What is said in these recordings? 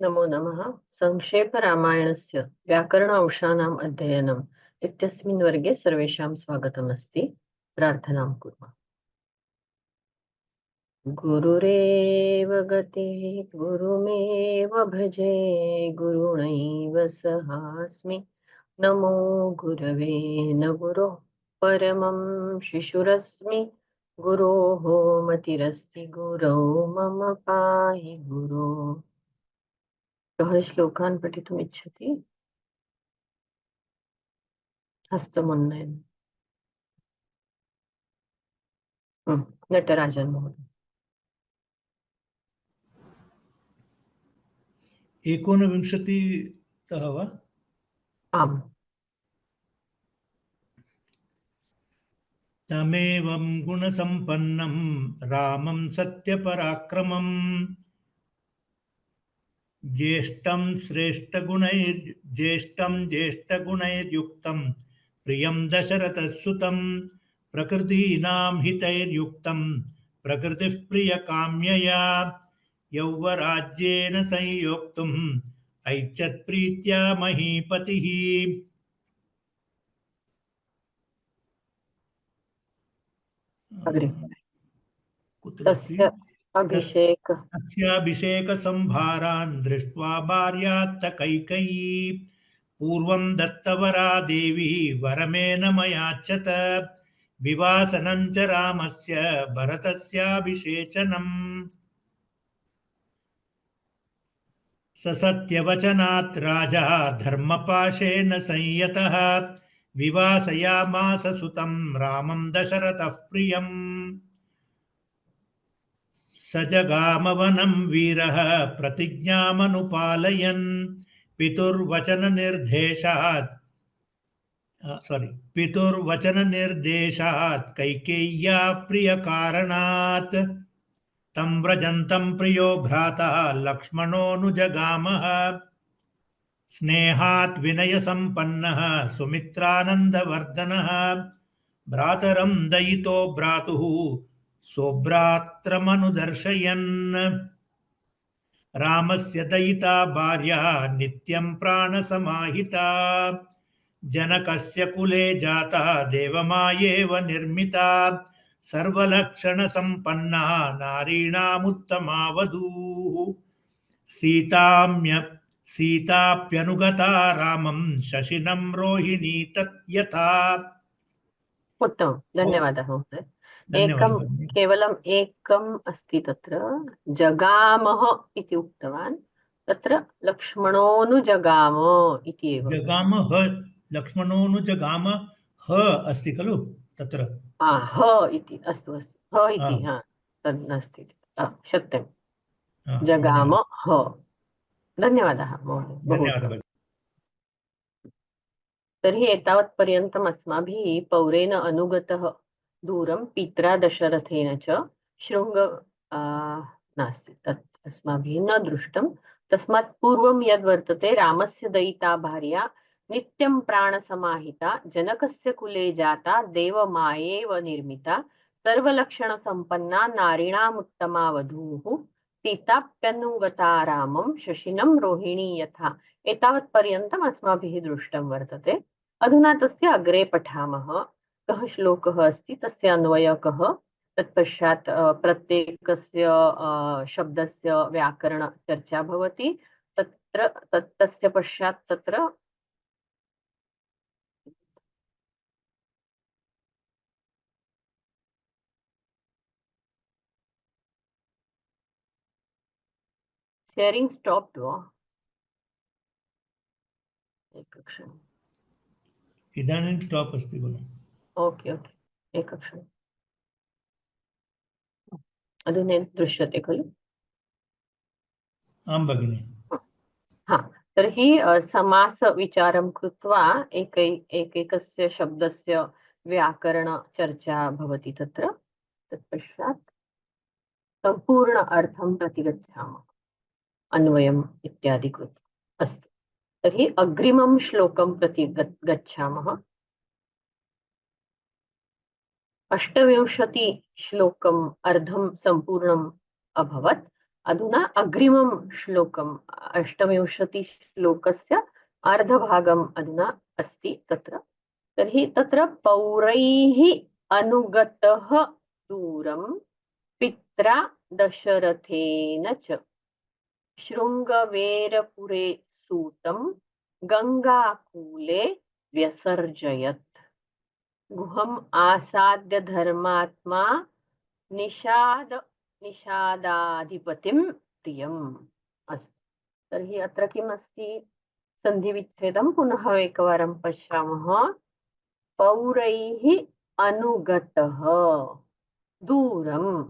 नमो नमः। संक्षेप रामायणस्य व्याकरण अंशानाम् अध्ययनम् इत्यस्मिन् वर्गे सर्वेषां स्वागतमस्ति। प्रार्थनां कुर्मः। गुरुरेव गतिः गुरुमेव भजे गुरुणैव सहास्मि नमो गुरवे न गुरोः परमं शिशुरस्मि गुरोः मतिरस्ति गुरौ मम पाहि गुरो। कः श्लोकान् पठितुम् इच्छति? हस्तमुन्नयन्। नटराजन् महोदय। 29तः वा? आम्। तमेवं गुणसम्पन्नं रामं सत्यपराक्रमं ज्येष्ठगुणैर्युक्तं प्रियं दशरथसुतं प्रकृतीनां हितैर्युक्तं प्रकृतिः प्रियकाम्यया यौवराज्येन संयोक्तुम् ऐच्छत्प्रीत्या महीपतिः। अग्रे कुत्र अस्ति? तस्य अभिषेक तस्याभिषेकसंभारान् दृष्ट्वा भार्यात्त कैकेयी पूर्वं दत्तवरा देवी वरमेन मयाच्यत विवासनं च रामस्य भरतस्याभिषेचनम्। स सत्यवचनात् राजा धर्मपाशेन संयतः विवासयामास सुतं रामं दशरथः प्रियम्। स जगामवनं वीरः प्रतिज्ञामनुपालयन् पितुर्वचननिर्देशात् कैकेय्या प्रियकारणात् तं व्रजन्तं प्रियो भ्राता लक्ष्मणोऽनुजगामः स्नेहात् विनयसम्पन्नः सुमित्रानन्दवर्धनः भ्रातरं दयितो भ्रातुः सोभ्रात्रमनुदर्शयन् रामस्य दयिता भार्या नित्यं प्राणसमाहिता जनकस्य कुले जाता देवमायेव निर्मिता सर्वलक्षणसम्पन्ना नारीणामुत्तमा वधूः सीताप्यनुगता रामं शशिनं रोहिणी तत् यथा। उत्तमं, धन्यवादः महोदय। एकं धन्यवादः। केवलम् एकम् अस्ति तत्र, जगामः इति उक्तवान्, तत्र लक्ष्मणोऽनुजगाम इति एव। जगाम ह लक्ष्मणोऽनुजगाम ह अस्ति खलु तत्र? ह इति, अस्तु अस्तु, ह इति, तद् नास्ति, सत्यं, जगाम ह। धन्यवादः महोदय, बहु उत्तमम्। तर्हि एतावत्पर्यन्तम् अस्माभिः पौरेण अनुगतः दूरं पित्रा दशरथेन च शृङ्ग नास्ति, तत् अस्माभिः न दृष्टं। तस्मात् पूर्वं यद्वर्तते, रामस्य दयिता भार्या नित्यं प्राणसमाहिता जनकस्य कुले जाता देवमायेव निर्मिता सर्वलक्षणसम्पन्ना नारीणामुत्तमा वधूः सीताप्यनुगता रामं शशिनं रोहिणी यथा। एतावत्पर्यन्तम् अस्माभिः दृष्टं वर्तते। अधुना तस्य अग्रे पठामः। कः श्लोकः अस्ति, तस्य अन्वयः कः, तत्पश्चात् प्रत्येकस्य शब्दस्य व्याकरणचर्चा भवति। तस्य पश्चात् तत्र शेरिङ्ग् स्टाप्ड् वा? एकक्षणम्, इदानीं स्टाप् अस्ति खलु? ओके ओके, एकक्षणम्। अधुना दृश्यते खलु? आं भगिनि। तर्हि समासविचारं कृत्वा एकैकस्य शब्दस्य व्याकरणचर्चा भवति तत्र। तत्पश्चात् सम्पूर्ण अर्थं प्रति गच्छामः, अन्वयम् इत्यादि कृत्वा। अस्तु, तर्हि अग्रिमं श्लोकं प्रति गच्छामः। 28 श्लोकम् अर्धं सम्पूर्णम् अभवत्। अधुना अग्रिमं श्लोकम् 28 अर्धभागम् अधुना अस्ति तत्र। तर्हि तत्र पौरैः अनुगतः दूरं पित्रा दशरथेन च शृङ्गवेरपुरे सूतं गङ्गाकूले व्यसर्जयत्। गुहम् आसाद्य धर्मात्मा निषादाधिपतिं प्रियम्। अस्तु, तर्हि अत्र किम् अस्ति? सन्धिविच्छेदं पुनः एकवारं पश्यामः। पौरैः अनुगतः दूरं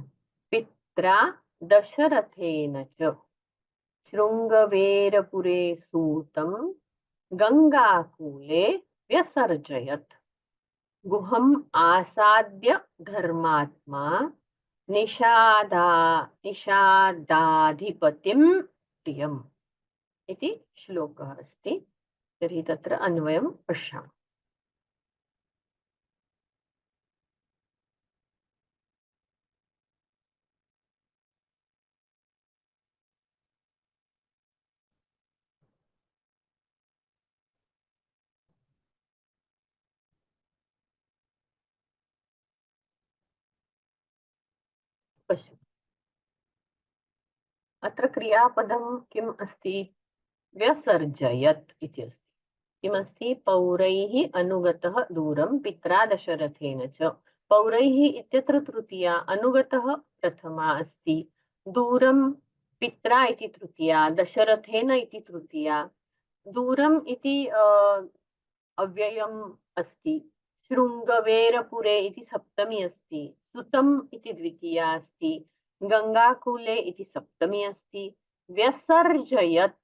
पित्रा दशरथेन च शृङ्गवेरपुरे सूतं गङ्गाकूले व्यसर्जयत्। गुहम् आसाद्य धर्मात्मा निषादाधिपतिं प्रियम् इति श्लोकः अस्ति। तर्हि तत्र अन्वयं पश्यामः। अत्र क्रियापदं किम् अस्ति? व्यसर्जयत् इति अस्ति। किमस्ति? पौरैः अनुगतः दूरं पित्रा दशरथेन च। पौरैः इत्यत्र तृतीया, अनुगतः प्रथमा अस्ति, दूरं पित्रा इति तृतीया, दशरथेन इति तृतीया। दूरम् इति अव्ययम् अस्ति, शृङ्गवेरपुरे इति सप्तमी अस्ति, सुतम् इति द्वितीया अस्ति, गङ्गाकूले इति सप्तमी अस्ति, व्यसर्जयत्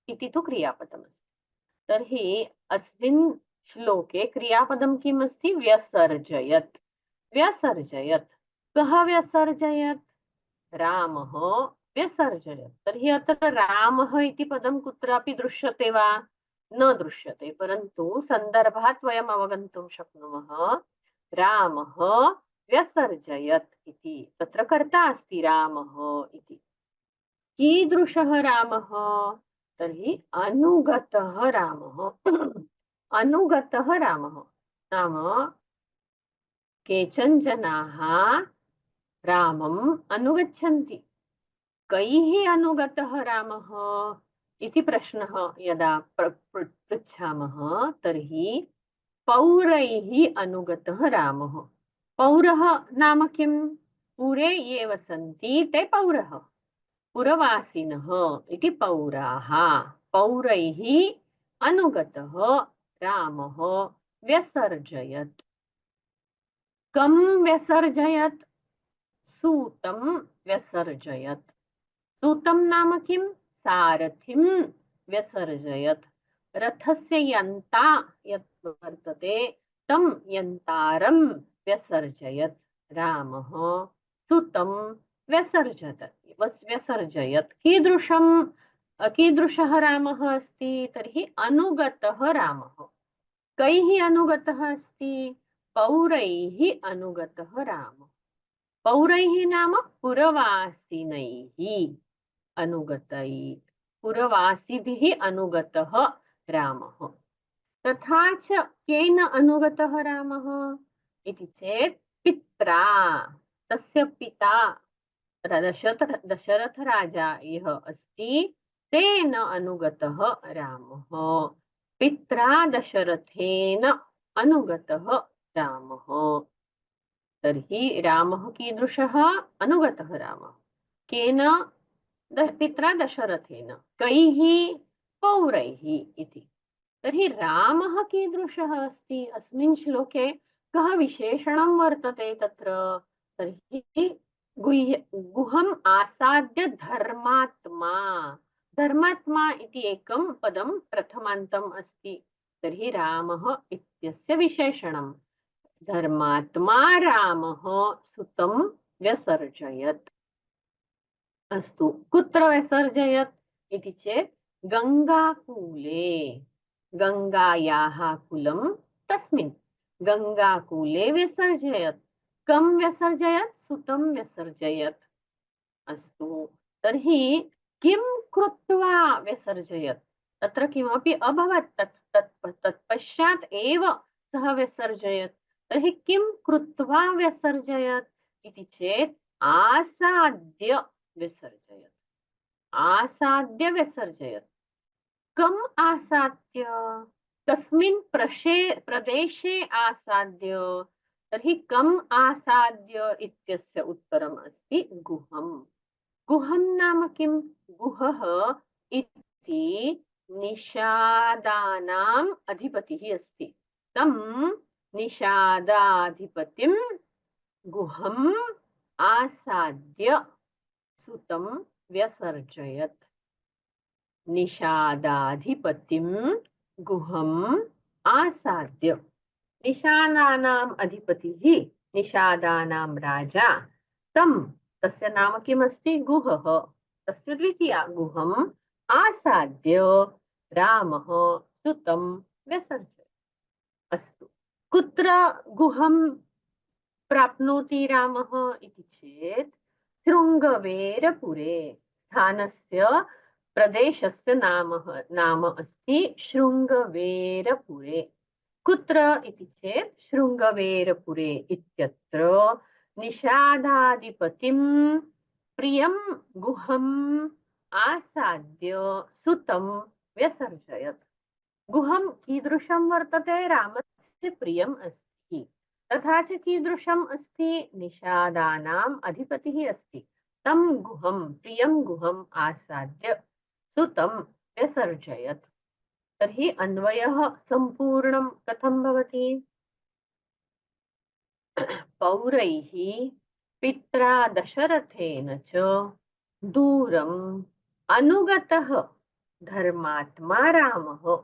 इति तु क्रियापदमस्ति। तर्हि अस्मिन् श्लोके क्रियापदं किम् अस्ति? व्यसर्जयत्। व्यसर्जयत्, कः व्यसर्जयत्? रामः व्यसर्जयत्। तर्हि अत्र रामः इति पदं कुत्रापि दृश्यते वा? न दृश्यते, परन्तु सन्दर्भात् वयम् अवगन्तुं शक्नुमः। रामः व्यसर्जयत् इति, तत्र कर्ता अस्ति रामः इति। कीदृशः रामः? तर्हि अनुगतः रामः। अनुगतः रामः नाम केचन जनाः रामम् अनुगच्छन्ति। कैः अनुगतः रामः इति प्रश्नः यदा पृच्छामः तर्हि पौरैः अनुगतः रामः। पौरः नाम किं? पुरे ये वसन्ति ते पौरः, पुरवासिनः इति पौराः। पौरैः अनुगतः रामः व्यसर्जयत्। कं व्यसर्जयत्? सूतं व्यसर्जयत्। सूतं नाम किं? सारथिं व्यसर्जयत्। रथस्य यन्ता यत् वर्तते तं यन्तारं व्यसर्जयत्। रामः सूतं व्यसर्जयत्। कीदृशः रामः अस्ति? तर्हि अनुगतः रामः। कैः अनुगतः अस्ति? पौरैः अनुगतः रामः। पौरैः नाम पुरवासिनैः अनुगतैः, पुरवासिभिः अनुगतः रामः। तथा च केन अनुगतः रामः इति चेत् पित्रा, तस्य पिता दशरथ राजा यः अस्ति तेन अनुगतः रामः। पित्रा दशरथेन अनुगतः रामः। तर्हि रामः कीदृशः? अनुगतः रामः। केन? पित्रा दशरथेन। कैः? पौरैः इति। तर्हि रामः कीदृशः अस्ति? अस्मिन् श्लोके कः विशेषणं वर्तते तत्र? तर्हि गुहम् आसाद्य धर्मात्मा। धर्मात्मा इति एकं पदं प्रथमान्तम् अस्ति। तर्हि रामः इत्यस्य विशेषणं धर्मात्मा रामः सुतं व्यसर्जयत्। अस्तु, कुत्र व्यसर्जयत् इति चेत् गङ्गाकूले, गङ्गायाः कुलं तस्मिन् गङ्गाकूले व्यसर्जयत्। कं व्यसर्जयत्? सुतं व्यसर्जयत्। अस्तु, तर्हि किं कृत्वा व्यसर्जयत्? तत्र किमपि अभवत्, तत्पश्चात् एव सः व्यसर्जयत्। तर्हि किं कृत्वा व्यसर्जयत् इति चेत् आसाद्य व्यसर्जयत्। आसाद्य व्यसर्जयत्। कम् आसाद्य? कस्मिन् प्रदेशे आसाद्य? तर्हि कम् आसाद्य इत्यस्य उत्तरम् अस्ति गुहम्। गुहं नाम किं? गुहः इति निषादानाम् अधिपतिः अस्ति। तं निषादाधिपतिं गुहम् आसाद्य सुतं व्यसर्जयत्। निषादाधिपतिं गुहम् आसाद्य। निषादानाम् अधिपतिः, निषादानां राजा, तस्य नाम किमस्ति? गुहः। तस्य द्वितीया गुहम् आसाद्य रामः सुतं व्यसर्जयत्। अस्तु, कुत्र गुहं प्राप्नोति रामः इति चेत् शृङ्गवेरपुरे। स्थानस्य प्रदेशस्य नाम अस्ति शृङ्गवेरपुरे। कुत्र इति चेत् शृङ्गवेरपुरे इत्यत्र निषादाधिपतिं प्रियं गुहम् आसाद्य सुतं व्यसर्जयत्। गुहं कीदृशं वर्तते? रामस्य प्रियम् अस्ति। तथा च कीदृशम् अस्ति? निषादानाम् अधिपतिः अस्ति। तं गुहं, प्रियं गुहम् आसाद्य सुतं व्यसर्जयत्। तर्हि अन्वयः सम्पूर्णं कथं भवति? पौरैः पित्रा दशरथेन च दूरम् अनुगतः धर्मात्मा रामः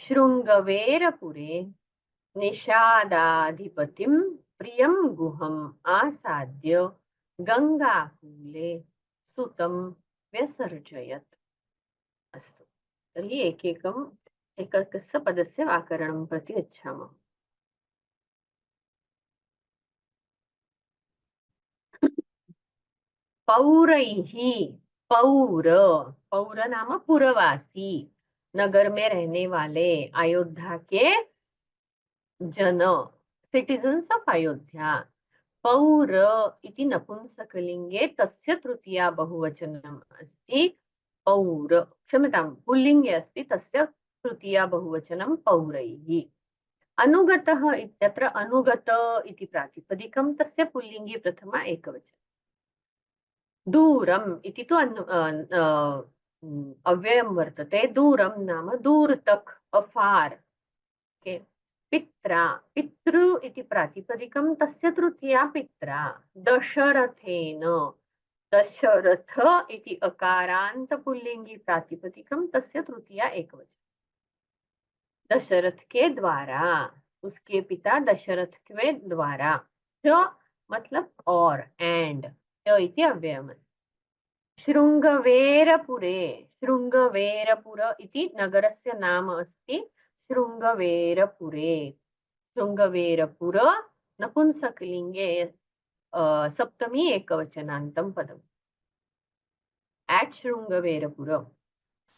शृङ्गवेरपुरे निषादाधिपतिं प्रियं गुहम् आसाद्य गङ्गाकूले सुतं व्यसर्जयत्। अस्तु, तर्हि एकैकस्य पदस्य व्याकरणं प्रति गच्छामः। पौरैः, पौर नाम पुरवासी, नगर में रहने वाले, अयोध्या के जन, सिटीजन्स ऑफ अयोध्या। पौर इति नपुंसकलिंगे तस्य तृतीया बहुवचनम् अस्ति पौर, क्षम्यतां पुल्लिंगे अस्ति तस्य तृतीया बहुवचनं पौरैः। अनुगतः इत्यत्र अनुगत इति प्रातिपदिकं, तस्य पुल्लिंगे प्रथमा एकवचनं। दूरम् इति तु अव्ययं वर्तते। दूरं नाम दूर तक, अफार। ओके। पित्रा, पितृ इति प्रातिपदिकं, तस्य तृतीया पित्रा। दशरथेन, दशरथ इति अकारांत पुल्लिंगी प्रातिपदिकं, तस्य तृतीया एकवचन। दशरथ के द्वारा, उसके पिता दशरथ के द्वारा। च मतलब और, एंड, च इति अव्ययम्। शृङ्गवेरपुरे, शृङ्गवेरपुर इति नगरस्य नाम अस्ति शृङ्गवेरपुरे। शृङ्गवेरपुर नपुंसकलिङ्गे सप्तमी एकवचनान्तं पदम्। एट शृङ्गवेरपुर।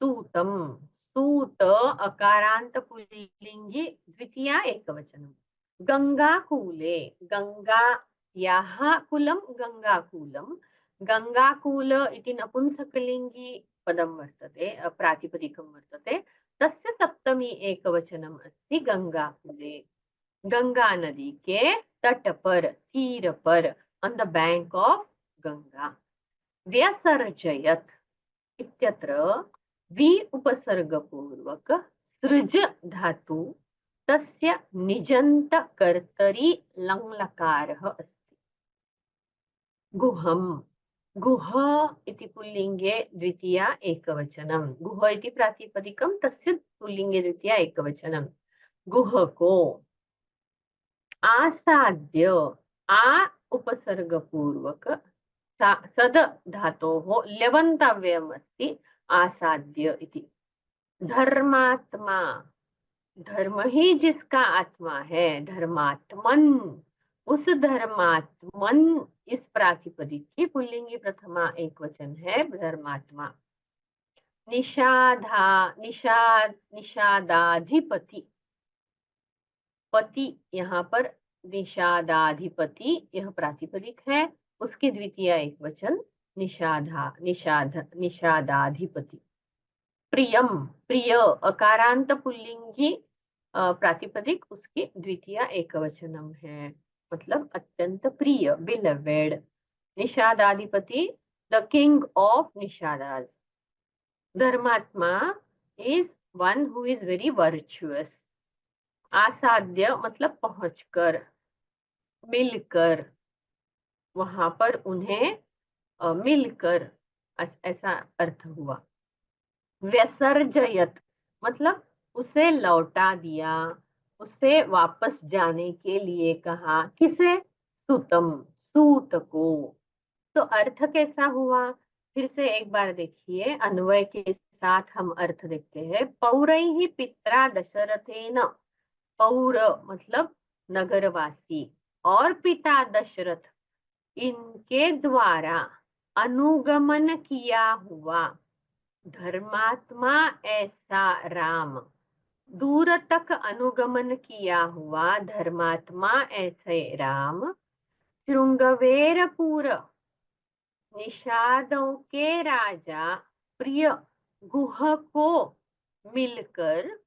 सूतं, सूत अकारान्त पुल्लिङ्गि द्वितीया एकवचनं। गङ्गाकूले, गङ्गायाः कुलं गङ्गाकूलं। गङ्गाकूल इति नपुंसकलिङ्गी पदं वर्तते, प्रातिपदिकं वर्तते। तस्य सप्तमी एकवचनम् अस्ति गङ्गाकूले। गंगा नदी के तट पर, तीर पर, on the bank of Ganga. व्यसर्जयत् इत्यत्र वि उपसर्गपूर्वक सृज धातु तस्य निजन्त कर्तरी लङ्लकारः अस्ति। गुहम्, गुह इति पुल्लिङ्गे द्वितीया एकवचनं। गुह इति प्रातिपदिकं, तस्य पुल्लिङ्गे द्वितीया एकवचनं। गुहको। आसाद्य, आ उपसर्गपूर्वक सद धातोः ल्यवन्तव्यम् अस्ति आसाद्य इति। धर्मात्मा, धर्म ही जिसका आत्मा है, धर्मात्मन उस धर्मात्मन, इस प्रातिपदिक की पुल्लिंगी प्रथमा एक वचन है धर्मात्मा। निषादाधिपति, पति यहाँ पर निषादाधिपति यह प्रातिपदिक है, उसकी द्वितीय एक वचन निषादाधिपति। प्रियम, प्रिय अकारांत पुल्लिंगी प्रातिपदिक, उसकी द्वितीय एकवचनम है, मतलब अत्यंत प्रिय, बिलवेड। निषादाधिपति, द किंग ऑफ निषादास। धर्मात्मा is one who is very virtuous. आसाध्य मतलब पहुंचकर, मिलकर, वहां पर उन्हें मिलकर, ऐसा अर्थ हुआ। व्यसर्जयत मतलब उसे लौटा दिया, उसे वापस जाने के लिए कहा, किसे? सुतम, सूत को। तो अर्थ कैसा हुआ? फिर से एक बार देखिए, अन्वय के साथ हम अर्थ देखते हैं। पौरैहि पित्रा दशरथेन, पौर मतलब नगरवासी, और पिता दशरथ, इनके द्वारा अनुगमन किया हुआ धर्मात्मा ऐसा राम, दूर तक अनुगमन किया हुआ धर्मात्मा ऐसे राम, श्रृंगवेरपुर, निषादों के राजा प्रिय गुह को मिलकर,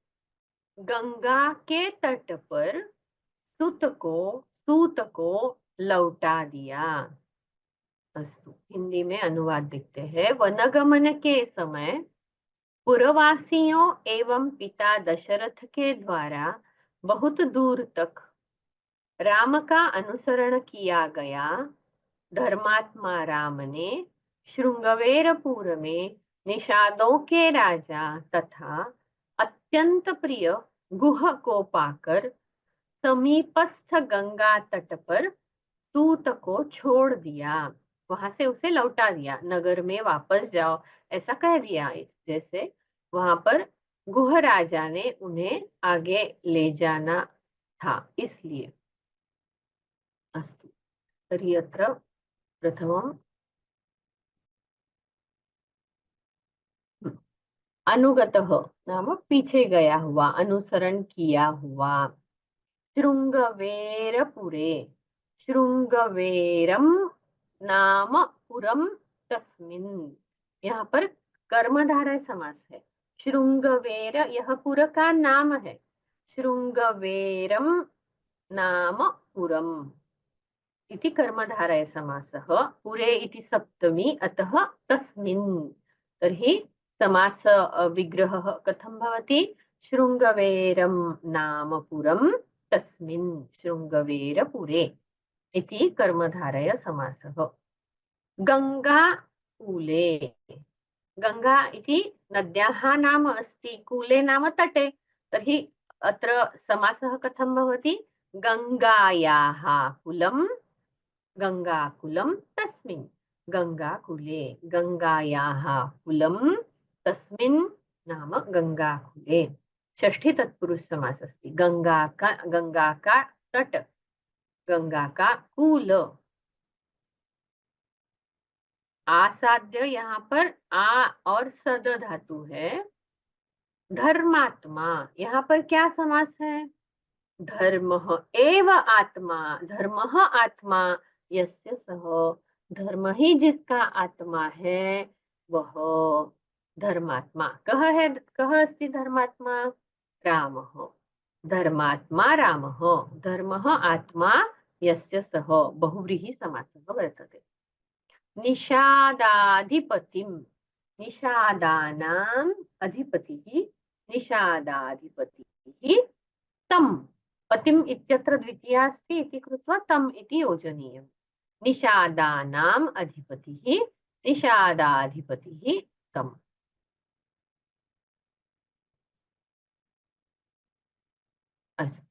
गंगा के तट पर सूत को लौटा दिया। अस्तु, हिंदी में अनुवाद देखते हैं। वनगमन के समय पुरवासियों एवं पिता दशरथ के द्वारा बहुत दूर तक राम का अनुसरण किया गया धर्मात्मा राम ने श्रृंगवेरपुर में निषादों के राजा तथा अत्यंत प्रिय गुह को पाकर समीपस्थ गंगा तट पर सूत को छोड़ दिया। वहां से उसे लौटा दिया, नगर में वापस जाओ ऐसा कह दिया। जैसे वहां पर गुह राजा ने उन्हें आगे ले जाना था, इसलिए। अस्तु, तर्हि अत्र प्रथमम् अनुगतः नाम पीछे गया हुआ, अनुसरण किया हुआ। शृंगवेरपुरे, शृंगवेरम नाम पुरम तस्मिन्, यहाँ पर कर्मधारय समास है। शृंगवेर यह पुर का नाम है। शृंगवेरम नाम पुरम इति कर्मधारय समासः। पुरे इति सप्तमी, अतः तस्मिन्। तर्हि समास विग्रहः कथं भवति? शृंगवेरम नाम पुरम तस्मिन् शृंगवेरपुरे इति कर्मधारय समासः। गंगा कूले, गंगा इति नद्याः नाम अस्ति, कूले नाम तटे, तर्हि अत्र समासः कथं भवति? गंगायाः कुलं, गंगाकुलं तस्मिन्, गंगाकुले, गंगायाः कुलं तस्मिन् नाम गंगाकुले। षष्ठी तत्पुरुष समास अस्ति। गंगा का तट, गंगा का कूल। आसाध्य यहाँ पर आ और सद धातु है। धर्मात्मा, यहाँ पर क्या समास है? धर्मः एव आत्मा, धर्मः आत्मा यस्य सः, धर्म ही जिसका आत्मा है वह धर्मात्मा। कः है, कः अस्ति धर्मात्मा? रामः, धर्मात्मा रामः, धर्मः आत्मा यस्य सः, बहुव्रीहि समासः वर्तते। निषादाधिपतिम्, निषादानाम् अधिपतिः, निषादाधिपतिः तम्, पतिम् इत्यत्र द्वितीया अस्ति इति कृत्वा तम् इति योजनीयम्। निषादानाम् अधिपतिः, निषादाधिपतिः तम्। अस्तु,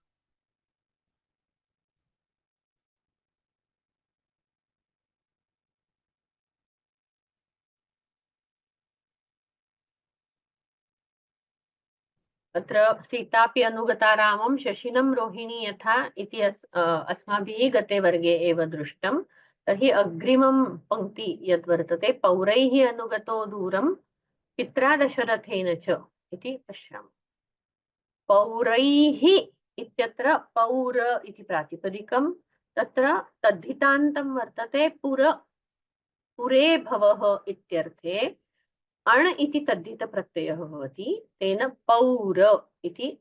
अत्र सीतापि अनुगता रामं शशिनं रोहिणी यथा इति अस्माभिः गते वर्गे एव दृष्टं। तर्हि अग्रिमं पङ्क्ति यद्वर्तते पौरैः अनुगतो दूरं पित्रा दशरथेन च इति पश्यामः। पौरैः इत्यत्र पौर इति प्रातिपदिकं, तत्र तद्धितान्तं वर्तते पुरे भवः इत्यर्थे अण् इति तद्धितप्रत्ययः भवति, तेन पौर इति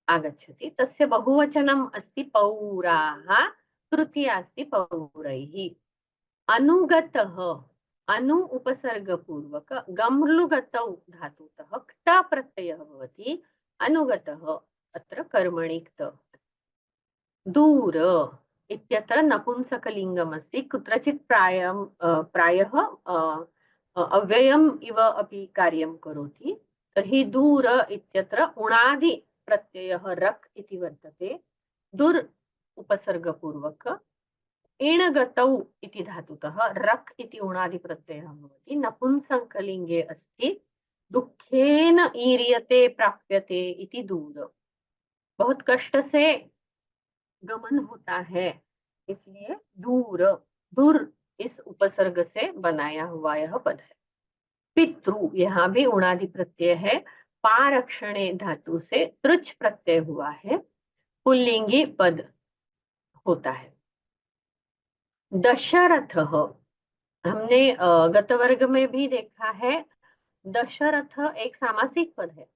आगच्छति। तस्य बहुवचनम् अस्ति पौराः, तृतीया अस्ति पौरैः। अनुगतः, अनु उपसर्गपूर्वक गम्लुगतौ धातुतः क्ता प्रत्ययः भवति। अनुगतः अत्र कर्मणि क्त। दूर इत्यत्र नपुंसकलिङ्गम् अस्ति, कुत्रचित् प्रायः अव्ययम् इव अपि कार्यं करोति। तर्हि दूर इत्यत्र उणादि प्रत्ययः रक् इति वर्तते। दुर् उपसर्गपूर्वक इणगतौ इति धातुतः रक् इति उणादि प्रत्ययः भवति। नपुंसकलिङ्गे अस्ति। दुःखेन ईर्यते प्राप्यते इति दूर। बहुत कष्ट से गमन होता है, इसलिए दूर, दूर इस उपसर्ग से बनाया हुआ यह पद है। पितृ, यहाँ भी उणादि प्रत्यय है। पारक्षणे धातु से तृच प्रत्यय हुआ है, पुल्लिंगी पद होता है। दशरथ, हमने गत वर्ग में भी देखा है, दशरथ एक सामासिक पद है।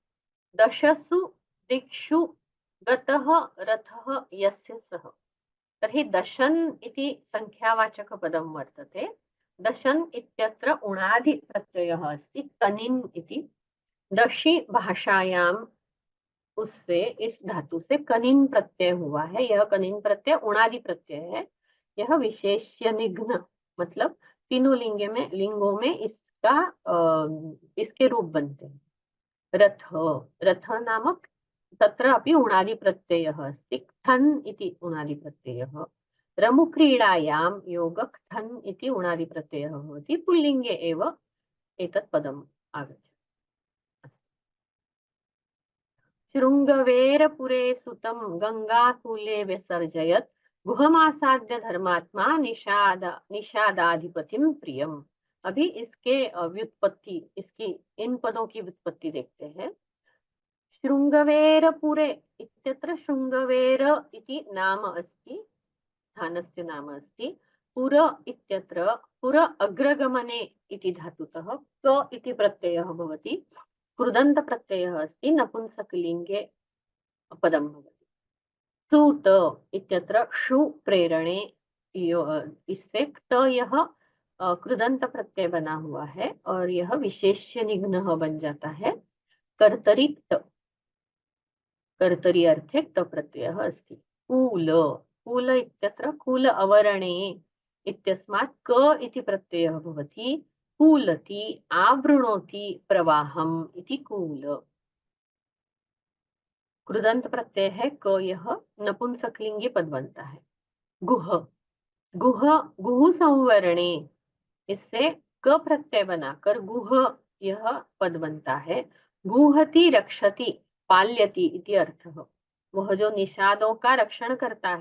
दशसु दिक्षु गतः रथः यस्य सः। तर्हि दशन इति संख्यावाचकपदं वर्तते। दशन इत्यत्र उणादि प्रत्ययः अस्ति, कनिन् इति। दशि भाषायाम उससे, इस धातु से कनिन् प्रत्यय हुआ है। यह कनिन् प्रत्यय उणादि प्रत्यय है। यह विशेष्य निघ्न, मतलब तीनों लिंगों में इसके रूप बनते हैं। रथ, रथ नामक तत्र अपि उणादि प्रत्ययः अस्ति। क्थन् इति उणादि प्रत्ययः। रमुक्रीडायां योगक्थन् इति उणादि प्रत्ययः भवति। पुल्लिङ्गे एव एतत् पदम् आगच्छति। शृङ्गवेरपुरे सुतं गङ्गाकूले विसर्जयत् गुहमासाद्य धर्मात्मा निषादाधिपतिं प्रियम। अभी इसके व्युत्पत्ति, इसकी इन पदों की व्युत्पत्ति देखते हैं। शृङ्गवेरपुरे इत्यत्र शृङ्गवेर इति नाम अस्ति, स्थानस्य नाम अस्ति। पुर इत्यत्र पुर अग्रगमने इति धातुतः क इति प्रत्ययः भवति। कृदन्त प्रत्ययः अस्ति, नपुंसकलिङ्गे पदं भवति। सूत इत्यत्र षु प्रेरणे, इससे क्त यह कृदंत प्रत्यय बना हुआ है और यह विशेष्य निघ्नः बन जाता है। कर्तरि क्त, कर्तरि अर्थे क्त प्रत्ययः अस्ति। कूल, कूल इत्यत्र कूल अवरणे इत्यस्मात् क इति प्रत्ययः भवति। कूलति, आवृणोति प्रवाहम् इति कूल। कृदंत प्रत्यय है क, यह नपुंसकलिंगी पद बनता है। गुह, गुह गुह संवरणे, इससे क प्रत्यय बनाकर गुह यह पद बनता है। गुहति रक्षति पाल्यति इति अर्थः। वह जो निषादों का रक्षण करता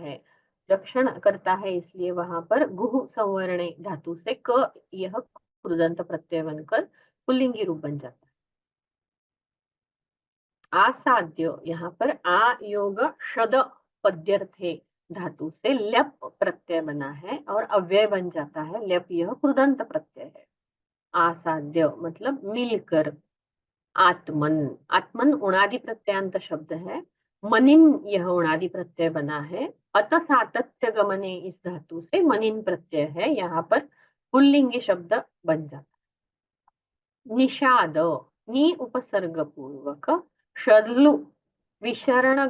है, इसलिए वहां पर गुह संवरणे धातु से क यह कृदंत प्रत्यय बनकर पुल्लिंगी रूप बन जाता है। आसाद्य, यहाँ पर आ योग शद पद्यर्थे धातु से ल्यप प्रत्यय बना है और अव्यय बन जाता है। ल्यप यह कृदंत प्रत्यय है। आसाद्य मतलब मिलकर। आत्मन, आत्मन उणादि प्रत्ययांत शब्द है। मनिन यह उणादि प्रत्यय बना है। अत सातत्य गमने इस धातु से मनिन प्रत्यय है, यहाँ पर पुल्लिंगी शब्द बन जाता है। निषाद, नि उपसर्ग पूर्वक शर्लु विशरण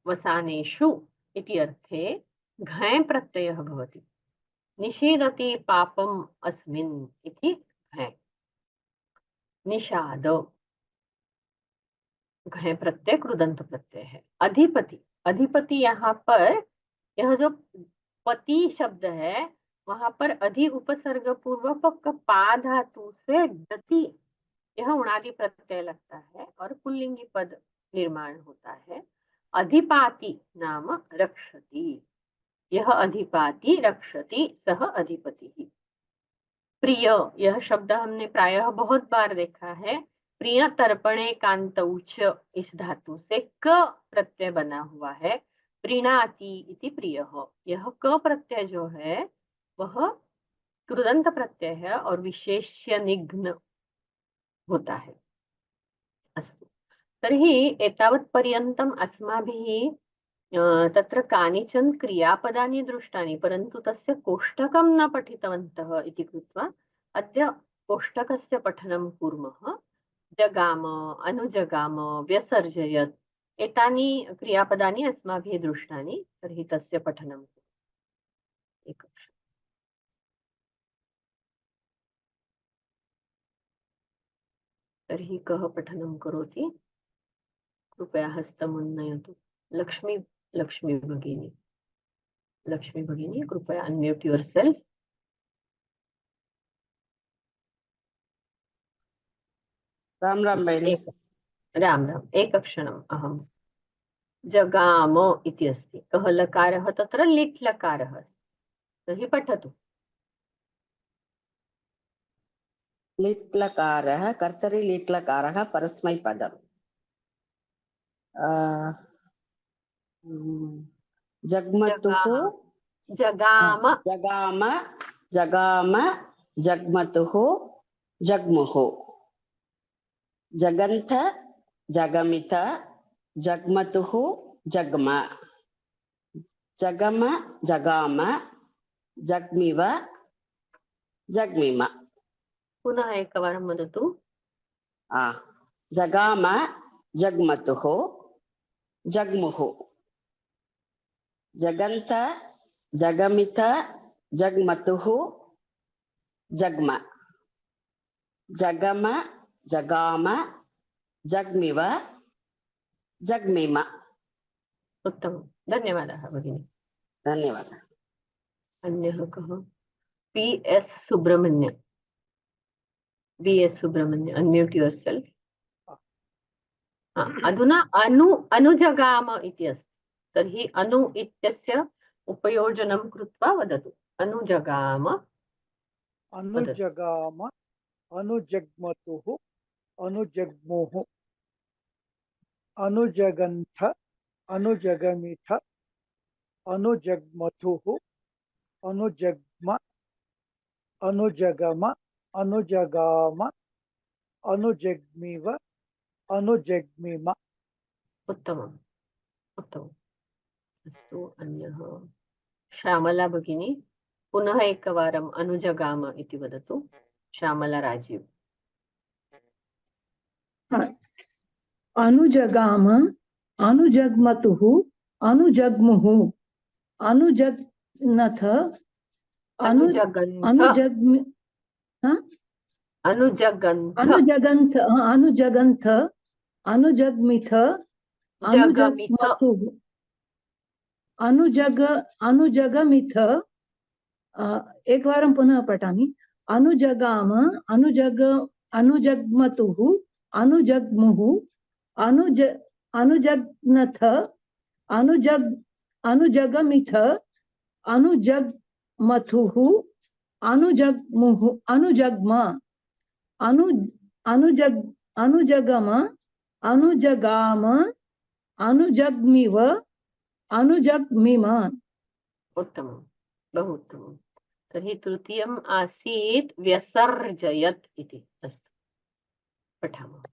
वसानेषु इति अर्थे घञ् प्रत्ययः भवति। निषेधति पापम् अस्मिन् इति घञ्। निषाद, घञ् प्रत्यय कृदंत प्रत्यय है। अधिपति, अधिपति यहाँ पर यह जो पति शब्द है, वहां पर अधि उपसर्ग पूर्वक पा धातु से डति यह उणादि प्रत्यय लगता है और पुल्लिंगी पद निर्माण होता है। अधिपाति नाम रक्षति, यह अधिपाति रक्षति, सह अधिपति। प्रिय, यह शब्द हमने प्रायः बहुत बार देखा है। प्रिय तर्पणे कांत उच्च, इस धातु से क प्रत्यय बना हुआ है। प्रीणाति इति प्रियः, यह क प्रत्यय जो है वह कृदंत प्रत्यय है और विशेष्य निघ्न होता है। अस्तु, तर्हि एतावत्पर्यन्तम् अस्माभिः तत्र कानिचन क्रियापदानि दृष्टानि, परन्तु तस्य कोष्टकं न पठितवन्तः इति कृत्वा अद्य कोष्टकस्य पठनं कुर्मः। जगाम, अनुजगाम, व्यसर्जयत्, एतानि क्रियापदानि अस्माभिः दृष्टानि, तर्हि तस्य पठनं कुर्मः। एकक्षणम्। तर्हि कः पठनं करोति? कृपया हस्तमुन्नयतु। लक्ष्मी, लक्ष्मी भगिनी, लक्ष्मी भगिनी, कृपया अनम्यूट योरसेल्फ। राम राम भगिनी। राम राम, एकक्षणम्। अहं जगाम इति अस्ति, कः लकारः? तत्र लिट् लकारः अस्ति, तर्हि पठतु। लिट् लकारः, कर्तरि लिट् लकारः परस्मैपदम्। जग्मतुः, जगाम, जगाम, जगाम, जग्मतुः, जग्मुः। जगन्त, जगमित, जग्मतुः, जग्म। जगम, जगाम, जग्मिव, जग्मिम। पुनः एकवारं वदतु। जगाम, जग्मतुः, जग्मुः। जगन्त, जगमित, जग्मतुः, जग्म। जगम, जगाम, जग्मिव, जग्मिम। उत्तमं, धन्यवादः भगिनी। धन्यवादः। अन्यः कः? P S Subrahmanya, B S Subrahmanya, unmute yourself. अधुना अनुजगाम इति अस्ति, तर्हि अनु इत्यस्य उपयोजनं कृत्वा वदतु। अनुजगाम, अनुजगाम, अनुजग्मतुः, अनुजग्मुः। अनुजगन्थ, अनुजगमिथ, अनुजग्मतुः, अनुजग्म, अनुजगम, अनुजगाम, अनुजग्मिव, अनुजग्मिम। उत्तमम्, उत्तमम्। अस्तु, अन्यः श्यामला भगिनी, पुनः एकवारम् अनुजगाम इति वदतु। श्यामला राजीव। अनुजगाम, अनुजग्मतुः, अनुजग्मुः, अनुजग्नथ, अनुजगन्थ, अनुजग्मि, अनुजगन्थ, अनुजगन्थ, अनुजगन्थ, अनुजग्मिथ, जगमिथ, अनुजग्मतुः, अनुजगमिथ। एकवारं पुनः पठामि। अनुजगाम, अनुजग्मतुः, अनुजग्मुः, अनुजग्नथ, अनुजगमिथ, अनुजग्मतुः, अनुजग्मुः, अनुजग्म, अनुजगम, अनुजगाम, अनुजग्मिव, अनुजग्मिम। उत्तमं, बहु उत्तमं। तर्हि तृतीयम् आसीत् व्यसर्जयत् इति। अस्तु, पठामः।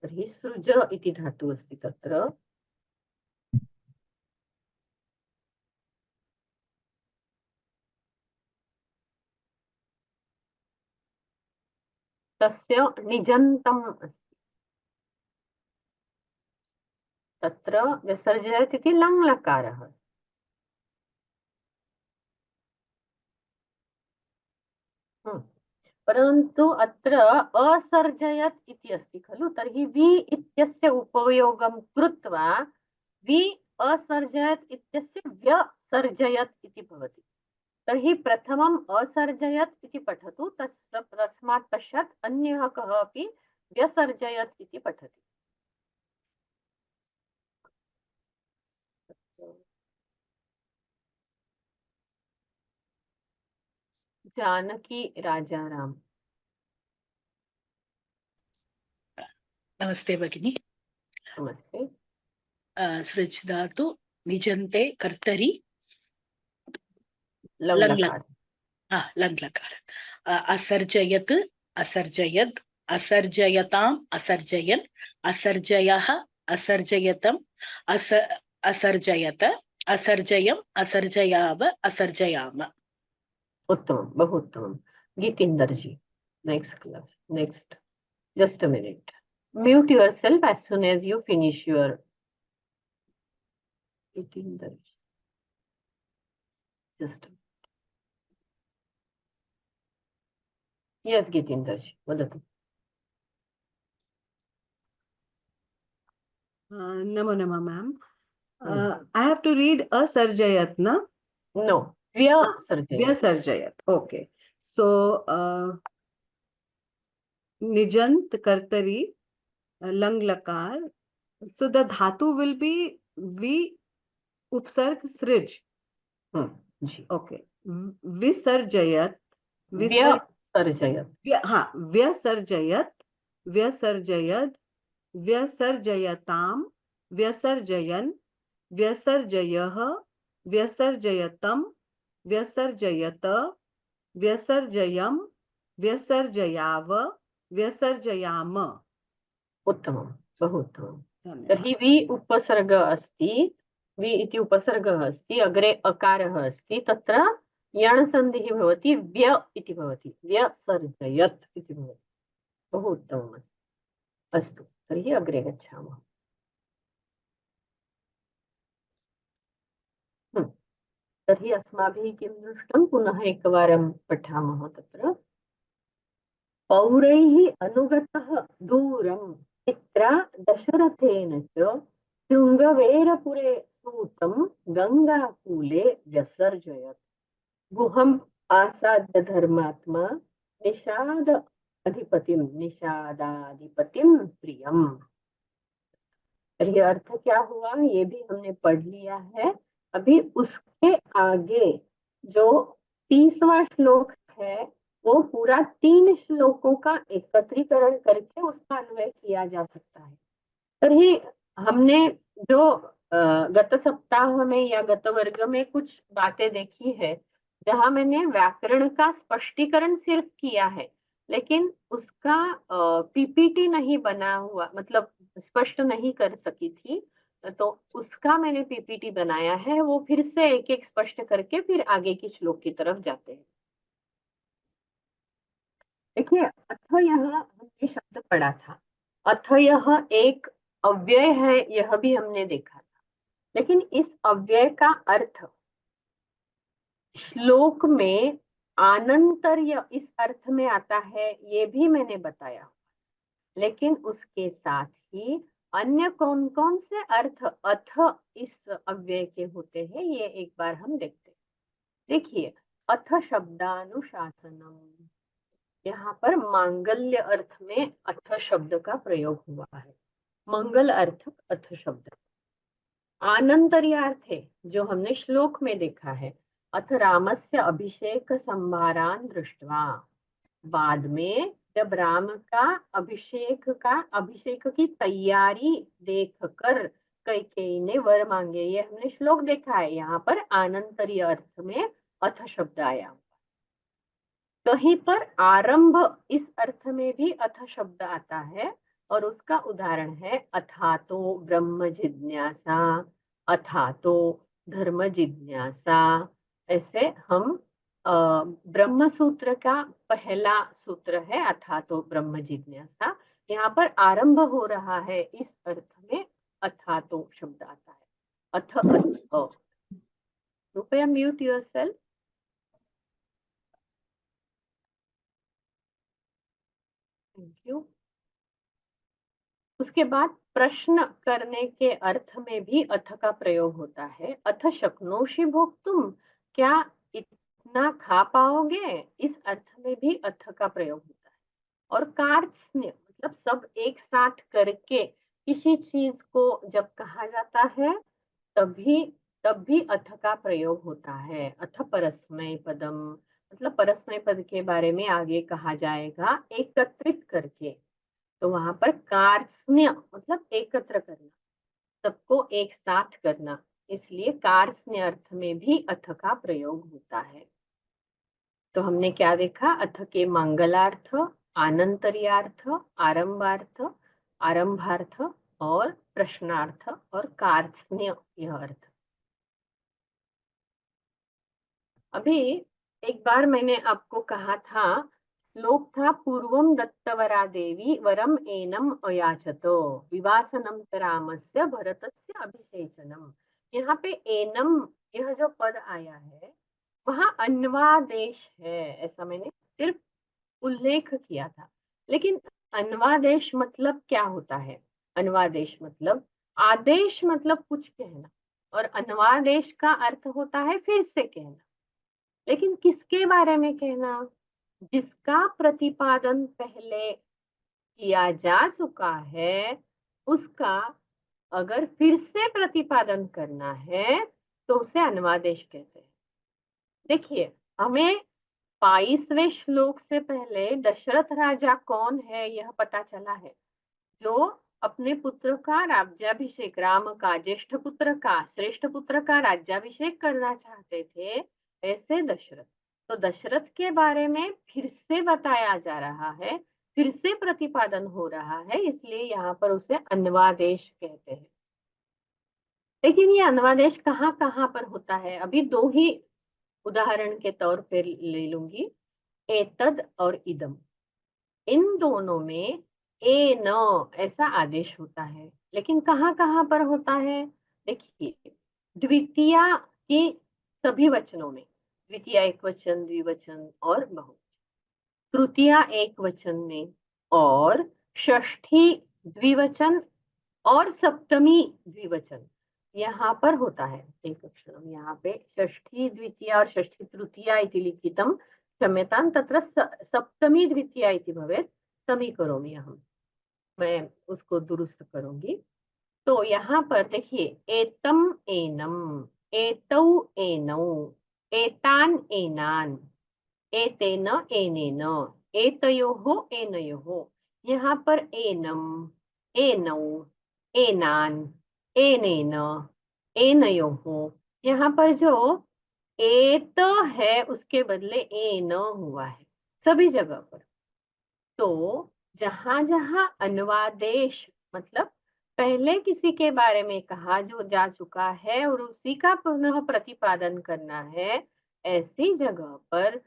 तर्हि सृज इति धातुः अस्ति तत्र। तस्य निजन्तम् अस्ति, तत्र व्यसर्जयत् इति लङ् लकारः। परन्तु अत्र असर्जयत् इति अस्ति खलु, तर्हि वि इत्यस्य उपयोगं कृत्वा वि असर्जयत् इत्यस्य व्यसर्जयत् इति भवति। तर्हि प्रथमम् असर्जयत् इति पठतु, तस्मात् पश्चात् अन्यः कः अपि व्यसर्जयत् इति पठति। जानकी राजाराम। नमस्ते भगिनी। नमस्ते। सृज धातु निजन्ते कर्तरि लङ्लकार। लङ्लकार। असर्जयत् असर्जयत् असर्जयताम् असर्जयन् असर्जयः असर्जयतम् असर्जयत असर्जयम् असर्जयाव असर्जयाम। उत्तमं, बहु उत्तमं। Gitender ji, next class, next. Just a minute. Mute yourself as soon as you finish your Gitendra. Just a minute. Yes, Gitendra ji, वदतु। Namo Namo, ma'am. I have to read asarjayat, na? No, vyasarjayat. Vyasarjayat. Okay. So, nijant kartari lang lakar. So the dhatu will be vi upsarg srij. जी। Okay. Visarjayat. व्यसर्जयत। हाँ, व्यसर्जयत, व्यसर्जयद, व्यसर्जयताम, व्यसर्जयन, व्यसर्जयः, व्यसर्जयतम, व्यसर्जयत, व्यसर्जयम, व्यसर्जयाव, व्यसर्जयाम। उत्तमं, बहु उत्तमं। तर्हि वि उपसर्ग अस्ति, वि इति उपसर्गः अस्ति, अग्रे अकारः अस्ति, तत्र यणसन्धिः भवति, व्य इति भवति, व्यसर्जयत् इति भवति। बहु उत्तमम् अस्ति। अस्तु, तर्हि अग्रे गच्छामः। तर्हि अस्माभिः किं दृष्टं, पुनः एकवारं पठामः। तत्र पौरैः अनुगतः दूरं पित्रा दशरथेन च शृङ्गवेरपुरे सूतं गङ्गाकूले व्यसर्जयत्। गुहम् आसाद्य धर्मात्मा निषादाधिपतिं प्रियम्। ये अर्थ क्या हुआ, ये भी हमने पढ़ लिया है। अभी उसके आगे जो 30वां श्लोक है, वो पूरा 3 श्लोकों का एकत्रीकरण करके उसका अन्वय किया जा सकता है। तर्हि हमने जो गत सप्ताह में या गत वर्ग में कुछ बातें देखी है, जहां मैंने व्याकरण का स्पष्टीकरण सिर्फ किया है, लेकिन उसका पीपीटी नहीं बना हुआ, मतलब स्पष्ट नहीं कर सकी थी, तो उसका मैंने पीपीटी बनाया है। वो फिर से एक एक स्पष्ट करके फिर आगे की श्लोक की तरफ जाते हैं। देखिए, अथयः हमने शब्द पढ़ा था। अथयः एक अव्यय है, यह भी हमने देखा था। लेकिन इस अव्यय का अर्थ श्लोक में आनंतर्य इस अर्थ में आता है, ये भी मैंने बताया। लेकिन उसके साथ ही अन्य कौन कौन से अर्थ अथ इस अव्यय के होते हैं, ये एक बार हम देखते हैं। देखिए, अथ शब्दानुशासनम, यहाँ पर मांगल्य अर्थ में अथ शब्द का प्रयोग हुआ है। मंगल अर्थ अथ शब्द। आनंतर्यार्थे जो हमने श्लोक में देखा है, अथ रामस्य अभिषेक संभारान दृष्ट्वा, बाद में जब राम का अभिषेक की तैयारी देखकर कैकेयी ने वर मांगे, ये हमने श्लोक देखा है। यहाँ पर आनंतर्य अर्थ में अथ शब्द आया। कहीं पर आरंभ इस अर्थ में भी अथ शब्द आता है, और उसका उदाहरण है अथातो ब्रह्म जिज्ञासा, अथातो धर्म जिज्ञासा। ऐसे हम ब्रह्म सूत्र का पहला सूत्र है अथातो ब्रह्म जिज्ञासा। यहाँ पर आरंभ हो रहा है, इस अर्थ में अथातो शब्द आता है। अथ अथ। कृपया म्यूट योरसेल्फ। Thank you. उसके बाद प्रश्न करने के अर्थ में भी अथ का प्रयोग होता है। अथ शक्नोषि भोक्तुम, क्या ना खा पाओगे, इस अर्थ में भी अथ का प्रयोग होता है। और कार्त्स्न्य मतलब सब एक साथ करके किसी चीज को जब कहा जाता है तभी तब भी अथ का प्रयोग होता है। अथ परस्मै पदम मतलब परस्मै पद के बारे में आगे कहा जाएगा एकत्रित करके। तो वहां पर कार्त्स्न्य मतलब एकत्र करना, सबको एक साथ करना, इसलिए कार्त्स्न्य अर्थ में भी अथ का प्रयोग होता है। तो हमने क्या देखा? अथ के मंगलार्थ, आनंतर्यार्थ, आरंभार्थ, आरंभार्थ और प्रश्नार्थ और कार्त्स्न्य यह अर्थ। अभी एक बार मैंने आपको कहा था, श्लोक था पूर्वम दत्तवरा देवी वरम एनम अयाचतो विवासनम च रामस्य भरतस्य अभिषेचनम। यहाँ पे एनम यह जो पद आया है वहां अन्वादेश है, ऐसा मैंने सिर्फ उल्लेख किया था। लेकिन अन्वादेश मतलब क्या होता है? अन्वादेश मतलब आदेश मतलब कुछ कहना, और अन्वादेश का अर्थ होता है फिर से कहना। लेकिन किसके बारे में कहना? जिसका प्रतिपादन पहले किया जा चुका है उसका अगर फिर से प्रतिपादन करना है तो उसे अनुवादेश कहते हैं। देखिए, हमें 22वें श्लोक से पहले दशरथ राजा कौन है यह पता चला है, जो अपने पुत्र का राज्याभिषेक, राम का ज्येष्ठ पुत्र का, श्रेष्ठ पुत्र का राज्याभिषेक करना चाहते थे, ऐसे दशरथ। तो दशरथ के बारे में फिर से बताया जा रहा है, फिर से प्रतिपादन हो रहा है, इसलिए यहाँ पर उसे अन्वादेश कहते हैं। लेकिन ये अन्वादेश कहाँ कहाँ पर होता है? अभी दो ही उदाहरण के तौर पर ले लूंगी, एतद और इदम। इन दोनों में ए न ऐसा आदेश होता है, लेकिन कहाँ कहाँ पर होता है? देखिए, द्वितीया के सभी वचनों में, द्वितीया एक वचन, द्विवचन और बहुवचन, तृतीया एक वचन में और षष्ठी द्विवचन और सप्तमी द्विवचन यहाँ पर होता है। एक अक्षरम यहाँ पे षष्ठी द्वितीया और षष्ठी तृतीया इति लिखितम, क्षम्यतां तत्र सप्तमी द्वितीया इति भवेत्, समीकरोमि अहम्, मैं उसको दुरुस्त करूंगी। तो यहाँ पर देखिए, एतम एनम, एतौ एनौ, एतान एनान, एतेन एनेन, एतयोः एनयोः। यहाँ पर एनम, एनौ, एनान, एनेन, एनयोः, यहाँ पर जो एत है उसके बदले एन हुआ है सभी जगह पर। तो जहां जहां अनुवादेश मतलब पहले किसी के बारे में कहा जो जा चुका है और उसी का पुनः प्रतिपादन करना है, ऐसी जगह पर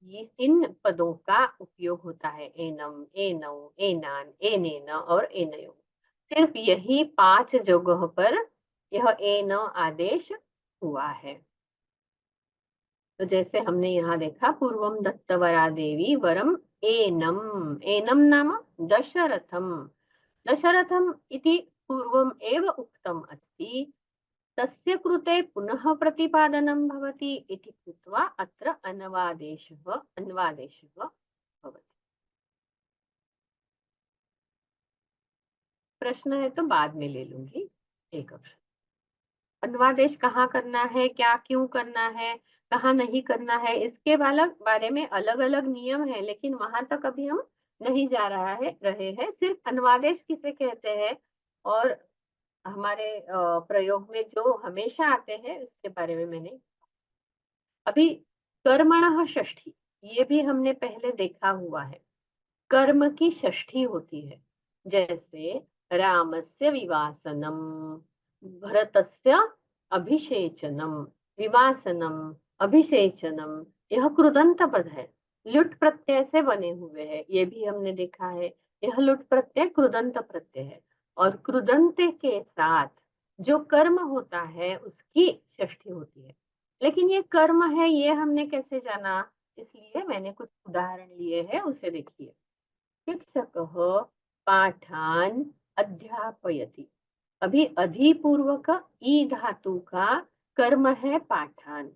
ये इन पदों का उपयोग होता है, एनम, एनौ, एनान, एनेन और एनयो। सिर्फ यही 5 जगह पर यह एन आदेश हुआ है। तो जैसे हमने यहाँ देखा, पूर्वम दत्तवरा देवी वरम एनम, एनम नाम दशरथम, दशरथम इति पूर्वम एव उक्तम अस्ति, तस्य कृते पुनः प्रतिपादनं भवति इति कृत्वा अत्र अन्वादेशः भवति। प्रश्न है तो बाद में ले लूंगी एक अक्षर। अनुवादेश कहाँ करना है, क्या क्यों करना है, कहाँ नहीं करना है, इसके बारे में अलग अलग नियम है, लेकिन वहां तक अभी हम नहीं जा रहे हैं। सिर्फ अनुवादेश किसे कहते हैं और हमारे प्रयोग में जो हमेशा आते हैं उसके बारे में मैंने अभी। कर्मणः षष्ठी, ये भी हमने पहले देखा हुआ है, कर्म की षष्ठी होती है। जैसे रामस्य विवासनम, भरतस्य अभिषेचनम, विवासनम, अभिषेचनम, यह कृदंत पद है, लुट प्रत्यय से बने हुए हैं, ये भी हमने देखा है। यह लुट प्रत्यय कृदंत प्रत्यय है, और कृदंत के साथ जो कर्म होता है उसकी षष्ठी होती है। लेकिन ये कर्म है ये हमने कैसे जाना? इसलिए मैंने कुछ उदाहरण लिए हैं, उसे देखिए। शिक्षकः पाठान अध्यापयति, अभी अधिपूर्वक ई धातु का कर्म है पाठान।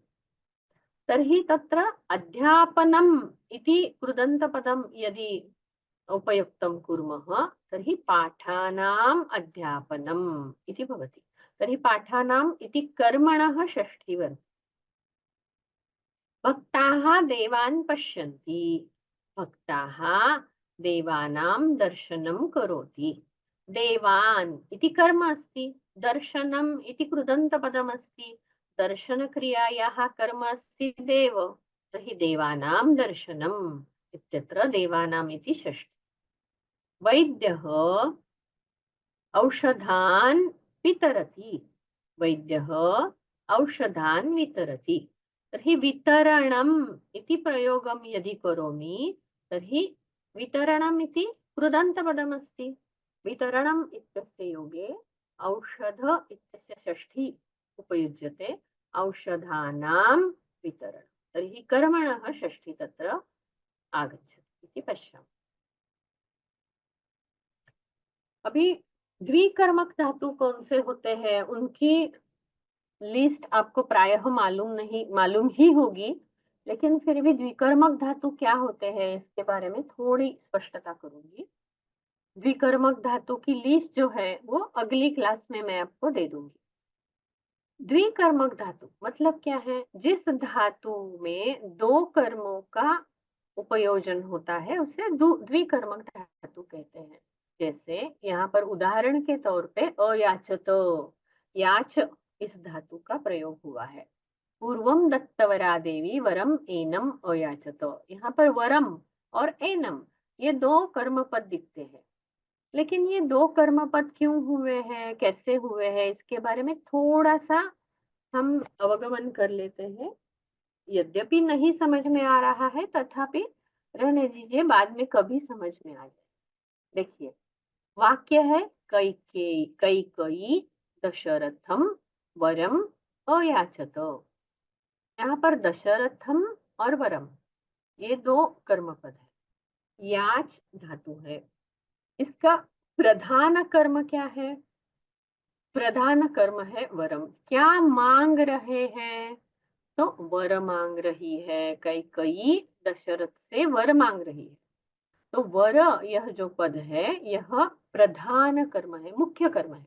तर्हि तत्र अध्यापनम् इति कृदन्तपदं यदि उपयुक्तं कुर्मः तर्हि पाठानाम् अध्यापनम् इति भवति। तर्हि पाठानाम् इति कर्मणः षष्ठी वर्तते। भक्ताः देवान् पश्यन्ति, भक्ताः देवानां दर्शनं करोति। देवान् इति कर्म अस्ति, दर्शनम् इति कृदन्तपदमस्ति, दर्शनक्रियायाः कर्म अस्ति देव, तर्हि देवानां दर्शनम् इत्यत्र देवानाम् इति षष्ठी। वैद्यः औषधान् वितरति, वैद्यः औषधान् वितरति। तर्हि वितरणम् इति प्रयोगं यदि करोमि तर्हि वितरणम् इति कृदन्तपदमस्ति। वितरणम् इत्यस्य योगे औषध इत्यस्य षष्ठी उपयुज्यते, औषधानां वितरणम्। तर्हि कर्मणः षष्ठी तत्र आगच्छति इति पश्यामः। अभी द्विकर्मक धातु कौन से होते हैं उनकी लिस्ट आपको प्रायः मालूम ही होगी, लेकिन फिर भी द्विकर्मक धातु क्या होते हैं इसके बारे में थोड़ी स्पष्टता करूंगी। द्विकर्मक धातु की लिस्ट जो है वो अगली क्लास में मैं आपको दे दूंगी। द्विकर्मक धातु मतलब क्या है? जिस धातु में दो कर्मों का उपयोजन होता है उसे द्विकर्मक धातु कहते हैं। जैसे यहाँ पर उदाहरण के तौर पे अयाचत, याच इस धातु का प्रयोग हुआ है। पूर्वम दत्तवरा देवी वरम एनम अयाचत, यहाँ पर वरम और एनम ये दो कर्मपद दिखते हैं, लेकिन ये दो कर्मपद क्यों हुए हैं, कैसे हुए हैं, इसके बारे में थोड़ा सा हम अवगमन कर लेते हैं। यद्यपि नहीं समझ में आ रहा है तथापि रहने दीजिए, बाद में कभी समझ में आ जाए। देखिए वाक्य है कैकेयी दशरथम वरम अयाचत। यहाँ पर दशरथम और वरम ये दो कर्मपद है, याच धातु है। इसका प्रधान कर्म क्या है? प्रधान कर्म है वरम। क्या मांग रहे हैं? तो वर मांग रही है, कैकेयी दशरथ से वर मांग रही है। तो वर यह जो पद है यह प्रधान कर्म है, मुख्य कर्म है।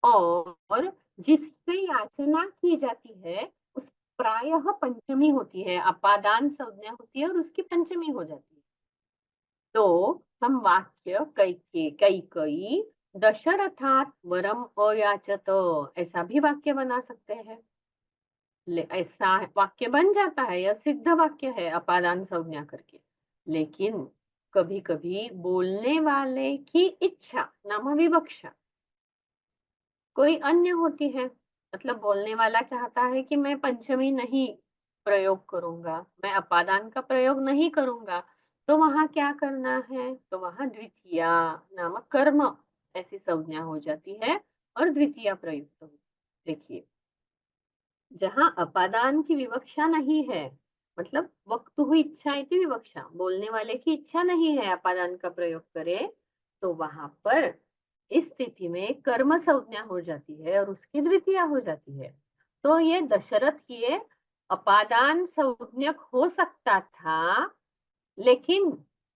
और जिससे याचना की जाती है उस प्रायः पंचमी होती है, अपादान संज्ञा होती है और उसकी पंचमी हो जाती है। तो हम वाक्य कैकेयी दशरथात् वरम अयाचत ऐसा भी वाक्य बना सकते हैं। ऐसा वाक्य बन जाता है, यह सिद्ध वाक्य है अपादान संज्ञा करके। लेकिन कभी कभी बोलने वाले की इच्छा नाम विवक्षा कोई अन्य होती है। मतलब बोलने वाला चाहता है कि मैं पंचमी नहीं प्रयोग करूंगा, मैं अपादान का प्रयोग नहीं करूंगा, तो वहां क्या करना है? तो वहां द्वितीया नामक कर्म ऐसी संज्ञा हो जाती है और द्वितीया प्रयुक्त होती है। देखिए जहां अपादान की विवक्षा नहीं है, मतलब वक्तुः इच्छा इति विवक्षा, बोलने वाले की इच्छा नहीं है अपादान का प्रयोग करे, तो वहां पर इस स्थिति में कर्म संज्ञा हो जाती है और उसकी द्वितीया हो जाती है। तो ये दशरथ ये अपादान संज्ञक हो सकता था, लेकिन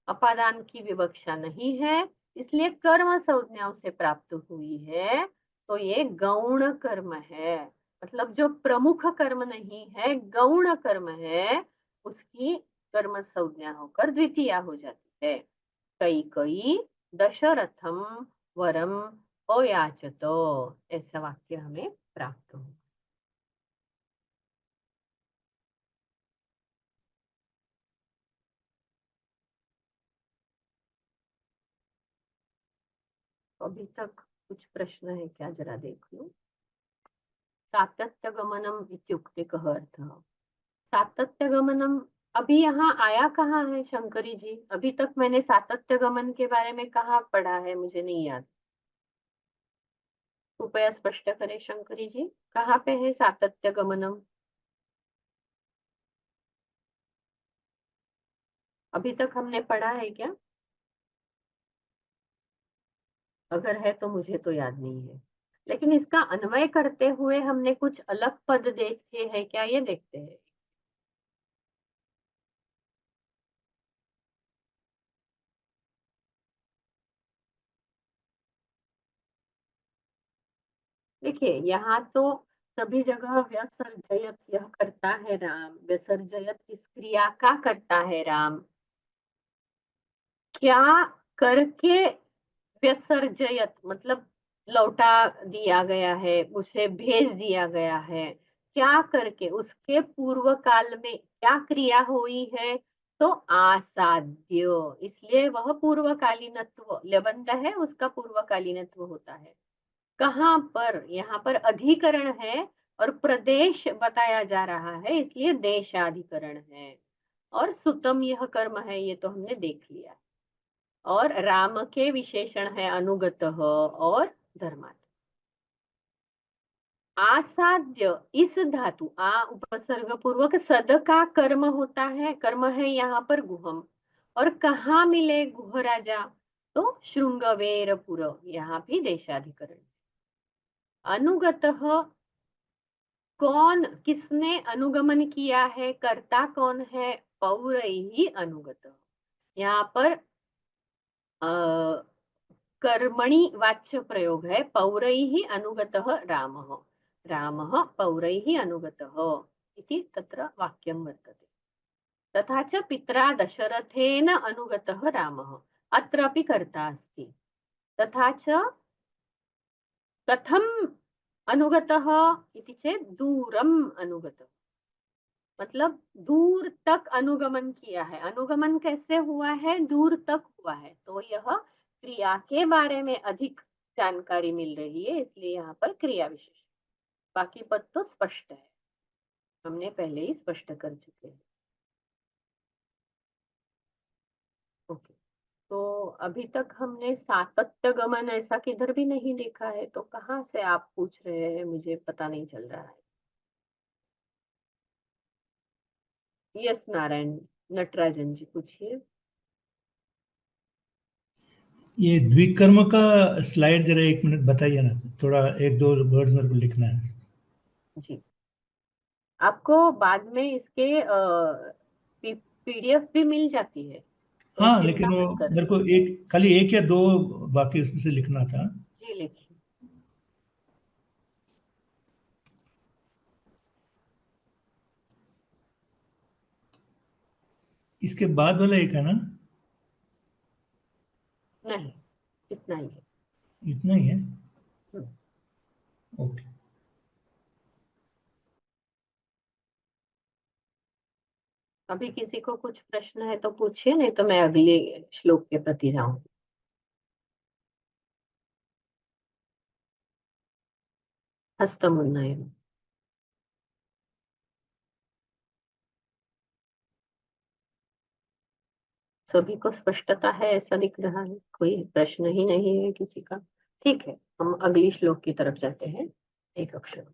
अपादान की विवक्षा नहीं है, इसलिए कर्म संज्ञा उसे प्राप्त हुई है। तो ये गौण कर्म है, मतलब जो प्रमुख कर्म नहीं है, गौण कर्म है, उसकी कर्म संज्ञा होकर द्वितीया हो जाती है। कैकेयी दशरथम वरम अयाचत, ऐसा वाक्य हमें प्राप्त हो। अभी तक कुछ प्रश्न है क्या? जरा देख लो। सातत्यगमनम इत्युक्ते कः अर्थः? सातत्यगमनम अभी यहाँ आया कहाँ है शंकरी जी? अभी तक मैंने सातत्यगमन के बारे में कहाँ पढ़ा है, मुझे नहीं याद। कृपया स्पष्ट करें शंकरी जी, कहाँ पे है सातत्यगमनम? अभी तक हमने पढ़ा है क्या? अगर है तो मुझे तो याद नहीं है, लेकिन इसका अन्वय करते हुए हमने कुछ अलग पद देखे हैं क्या, ये देखते हैं। देखिए यहाँ तो सभी जगह व्यसर्जयत यह करता है राम, व्यसर्जयत इस क्रिया का करता है राम, क्या करके व्यसर्जयत मतलब लौटा दिया गया है, उसे भेज दिया गया है, क्या करके उसके पूर्व काल में क्या क्रिया हुई है, तो आसाध्य, इसलिए वह पूर्वकालीनत्व लेबंद है, उसका पूर्वकालीनत्व होता है। कहाँ पर, यहाँ पर अधिकरण है और प्रदेश बताया जा रहा है, इसलिए देशाधिकरण है। और सुतम यह कर्म है, ये तो हमने देख लिया। और राम के विशेषण है अनुगत और धर्मात्। आसाध्य इस धातु आ उपसर्ग पूर्वक सद का कर्म होता है, कर्म है यहाँ पर गुहम। और कहाँ मिले गुह राजा, तो श्रृंगवेरपुर, यहाँ भी देशाधिकरण। अनुगत कौन, किसने अनुगमन किया है, कर्ता कौन है, पौरैहि अनुगत। यहाँ पर कर्मणि वाच्य प्रयोग है, पौरैहि अनुगतः रामः, रामः पौरैहि अनुगतः इति तत्र वाक्यं वर्तते। तथा च पित्रा दशरथेन अनुगतः रामः, अत्रापि कर्ता अस्ति। तथा च कथम् अनुगतः इति चेत् दूरम् अनुगतः, मतलब दूर तक अनुगमन किया है। अनुगमन कैसे हुआ है, दूर तक हुआ है, तो यह क्रिया के बारे में अधिक जानकारी मिल रही है, इसलिए यहाँ पर क्रिया विशेष। बाकी पद तो स्पष्ट है, हमने पहले ही स्पष्ट कर चुके हैं। ओके, तो अभी तक हमने सातत्य गमन ऐसा किधर भी नहीं देखा है, तो कहाँ से आप पूछ रहे हैं, मुझे पता नहीं चल रहा है। यस नारायण, नटराजन जी पूछिए। ये द्विकर्म का स्लाइड जरा 1 मिनट बताइए ना, थोड़ा 1-2 वर्ड्स मेरे को लिखना है। जी, आपको बाद में इसके पीडीएफ भी मिल जाती है, तो हाँ, चिंता लेकिन वो मत करें। मेरे को खाली 1 या 2 बाकी उसमें से लिखना था। जी लिखिए। इसके बाद वाला एक है ना, नहीं, इतना ही है। इतना ही है। हम्म। ओके। अभी किसी को कुछ प्रश्न है तो पूछिए, नहीं तो मैं अगले श्लोक के प्रति जाऊंगी। हस्तमुन्नयन। सभी को स्पष्टता है ऐसा दिख रहा है, कोई प्रश्न ही नहीं है किसी का। ठीक है, हम अगली श्लोक की तरफ जाते हैं, एक अक्षर।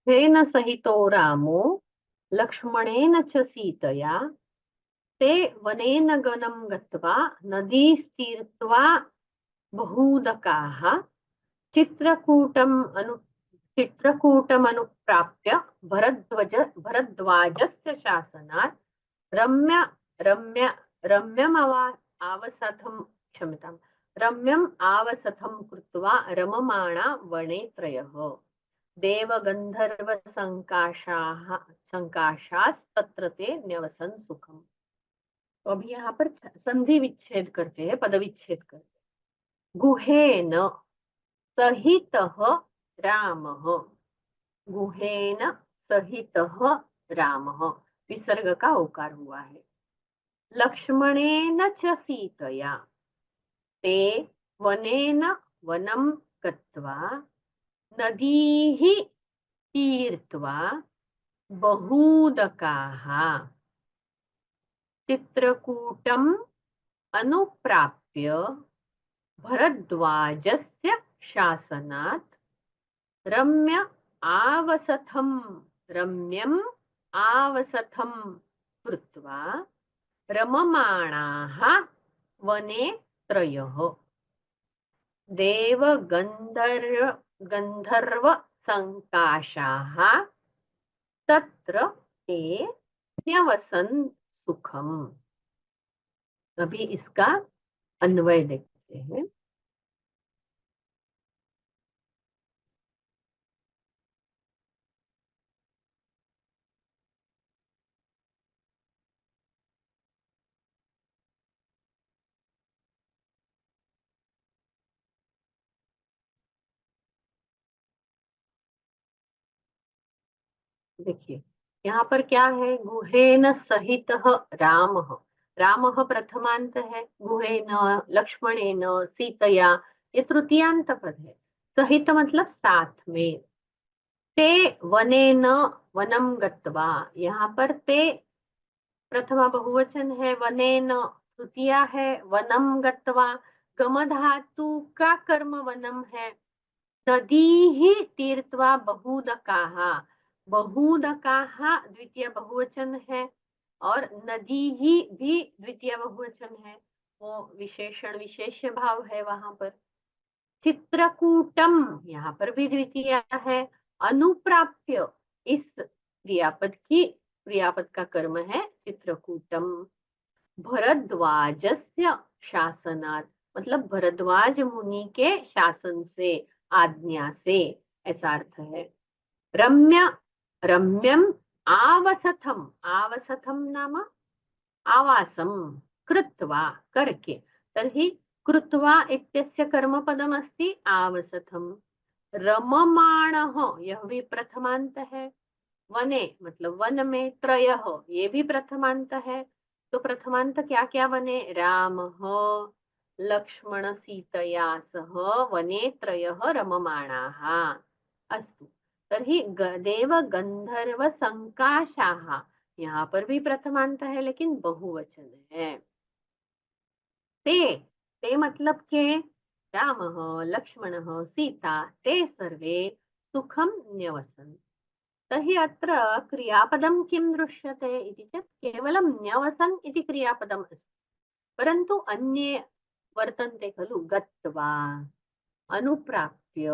तेन सहितो रामो लक्ष्मणेन च सीतया ते वनेन गनं गत्वा नदीस्तीर्त्वा बहूदकाः चित्रकूटमनुप्राप्य भरद्वाजस्य शासनात् रम्य रम्य आवसथं, क्षम्यतां, रम्यम् आवसथं कृत्वा रममाणा वने त्रयः देवगन्धर्वसङ्काशाः सङ्काशास्तत्र ते न्यवसन् सुखम्। तो अभी यहाँ पर संधि विच्छेद करते हैं, पद विच्छेद करते हैं। गुहेन सहितः रामः, गुहेन सहितः रामः, विसर्ग का ओकार हुआ है। लक्ष्मणेन च सीतया ते वनेन वनं गत्वा नदीः तीर्त्वा बहूदकाः चित्रकूटम् अनुप्राप्य भरद्वाजस्य शासनात् रम्यम् आवसथं कृत्वा रममाणाः वने त्रयः। देव गंधर्व संकाशाः तत्र ते न्यवसन् सुखम। अभी इसका अन्वय देखते हैं। देखिए यहाँ पर क्या है, गुहेन सहित राम। राम प्रथमांत है, गुहेन लक्ष्मणेन सीतया ये तृतीयांत पद है। सहित मतलब साथ में। ते वनेन वनम गत्वा, यहाँ पर ते प्रथमा बहुवचन है, वनेन तृतीया है, वनम गत्वा गम धातु का कर्म वनम है। नदी ही तीर्थवा बहुदकाः, बहुदकाः द्वितीय बहुवचन है और नदी ही भी द्वितीय बहुवचन है, वो विशेषण विशेष्य भाव है वहां पर। चित्रकूटम यहाँ पर भी द्वितीय है। अनुप्राप्य इस क्रियापद का कर्म है चित्रकूटम। भरद्वाजस्य शासनात्, मतलब भरद्वाज मुनि के शासन से, आज्ञा से, ऐसा अर्थ है। रम्य रम्यम आवसथम, आवसथम नाम आवासम कृत्वा करके, तर्हि कृत्वा इत्यस्य कर्मपदम् अस्ति आवसथम। रममाणः यह भी प्रथमांत है। वने मतलब वन में, त्रयः ये भी प्रथमांत है। तो प्रथमांत क्या क्या बने, रामः लक्ष्मण सीतया सह वने त्रयः रममाणाः। अस्तु, तर्हि देव गंधर्व संकाशाः, यहाँ पर भी प्रथमांत है लेकिन बहुवचन है। ते मतलब के रामः लक्ष्मणः सीता ते सर्वे सुखं न्यवसन्। तर्हि अत्र क्रियापदं किं दृश्यते इति चेत् केवलं न्यवसन् इति क्रियापदम् अस्ति, परन्तु अन्ये वर्तन्ते खलु, गत्वा, अनुप्राप्य,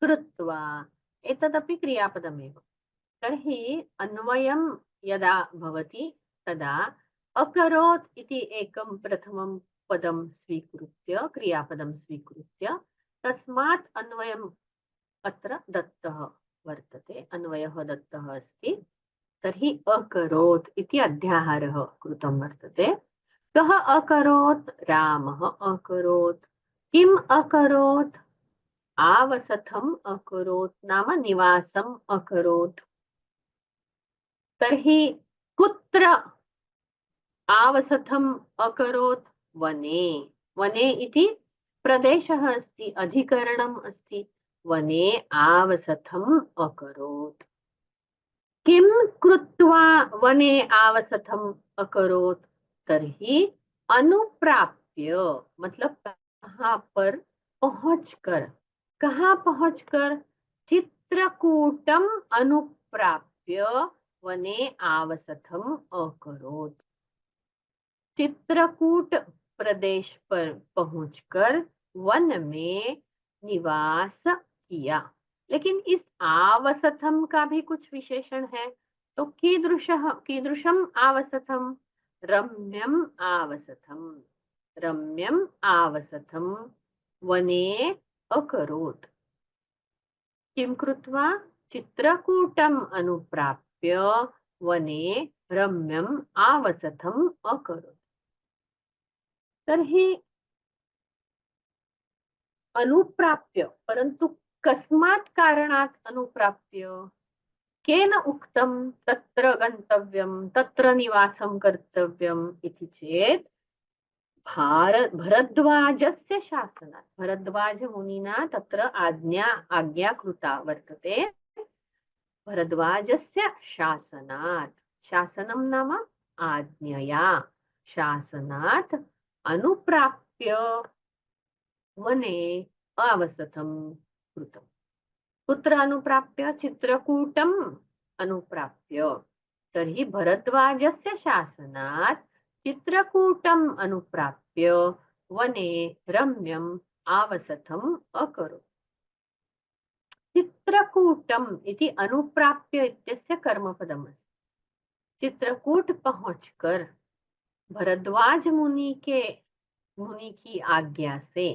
कृत्वा, एतदपि क्रियापदमेव। तर्हि अन्वयं यदा भवति तदा अकरोत् इति एकं प्रथमं पदं स्वीकृत्य, क्रियापदं स्वीकृत्य, तस्मात् अन्वयम् अत्र दत्तः वर्तते, अन्वयः दत्तः अस्ति। तर्हि अकरोत् इति अध्याहारः कृतं वर्तते। कः अकरोत्, रामः अकरोत्। किम् अकरोत्, आवसथम् अकरोत् नाम निवासम् अकरोत्। तर्हि कुत्र आवसथम् अकरोत्, वने। वने इति प्रदेशः अस्ति, अधिकरणम् अस्ति, वने आवसथम् अकरोत्। किं कृत्वा वने आवसथम् अकरोत्, तर्हि अनुप्राप्य मतलब कहाँ पर पहुंचकर, कहाँ पहुंचकर, चित्रकूटम अनुप्राप्य वने आवसथम् अकरोत्। चित्रकूट प्रदेश पर पहुंचकर वन में निवास किया। लेकिन इस आवसथम का भी कुछ विशेषण है, तो कीदृशम आवसथम, रम्यम आवसथम, रम्यम आवसथम वने अकरोत्। किं कृत्वा, चित्रकूटम अनुप्राप्य वने रम्यम आवसथम अकरोत्। तर्हि अनुप्राप्य, परन्तु कस्मात् कारणात् अनुप्राप्य, केन उक्तं तत्र गन्तव्यं, तत्र निवासं कर्तव्यम् इति चेत् भरद्वाजस्य शासनात्, भरद्वाज मुनिना तत्र आज्ञा कृता वर्तते। भरद्वाजस्य शासनात्, शासनं नाम आज्ञया, शासनात् अनुप्राप्य वने आवसथं कृतम्। कुत्र अनुप्राप्य, चित्रकूटम् अनुप्राप्य। तर्हि भरद्वाजस्य शासनात् चित्रकूटम् अनुप्राप्य वने रम्यम् आवसथम् अकरोत्। चित्रकूटम् इति अनुप्राप्य इत्यस्य कर्मपदमस्ति। चित्रकूट पहुंचकर भरद्वाज मुनि की आज्ञा से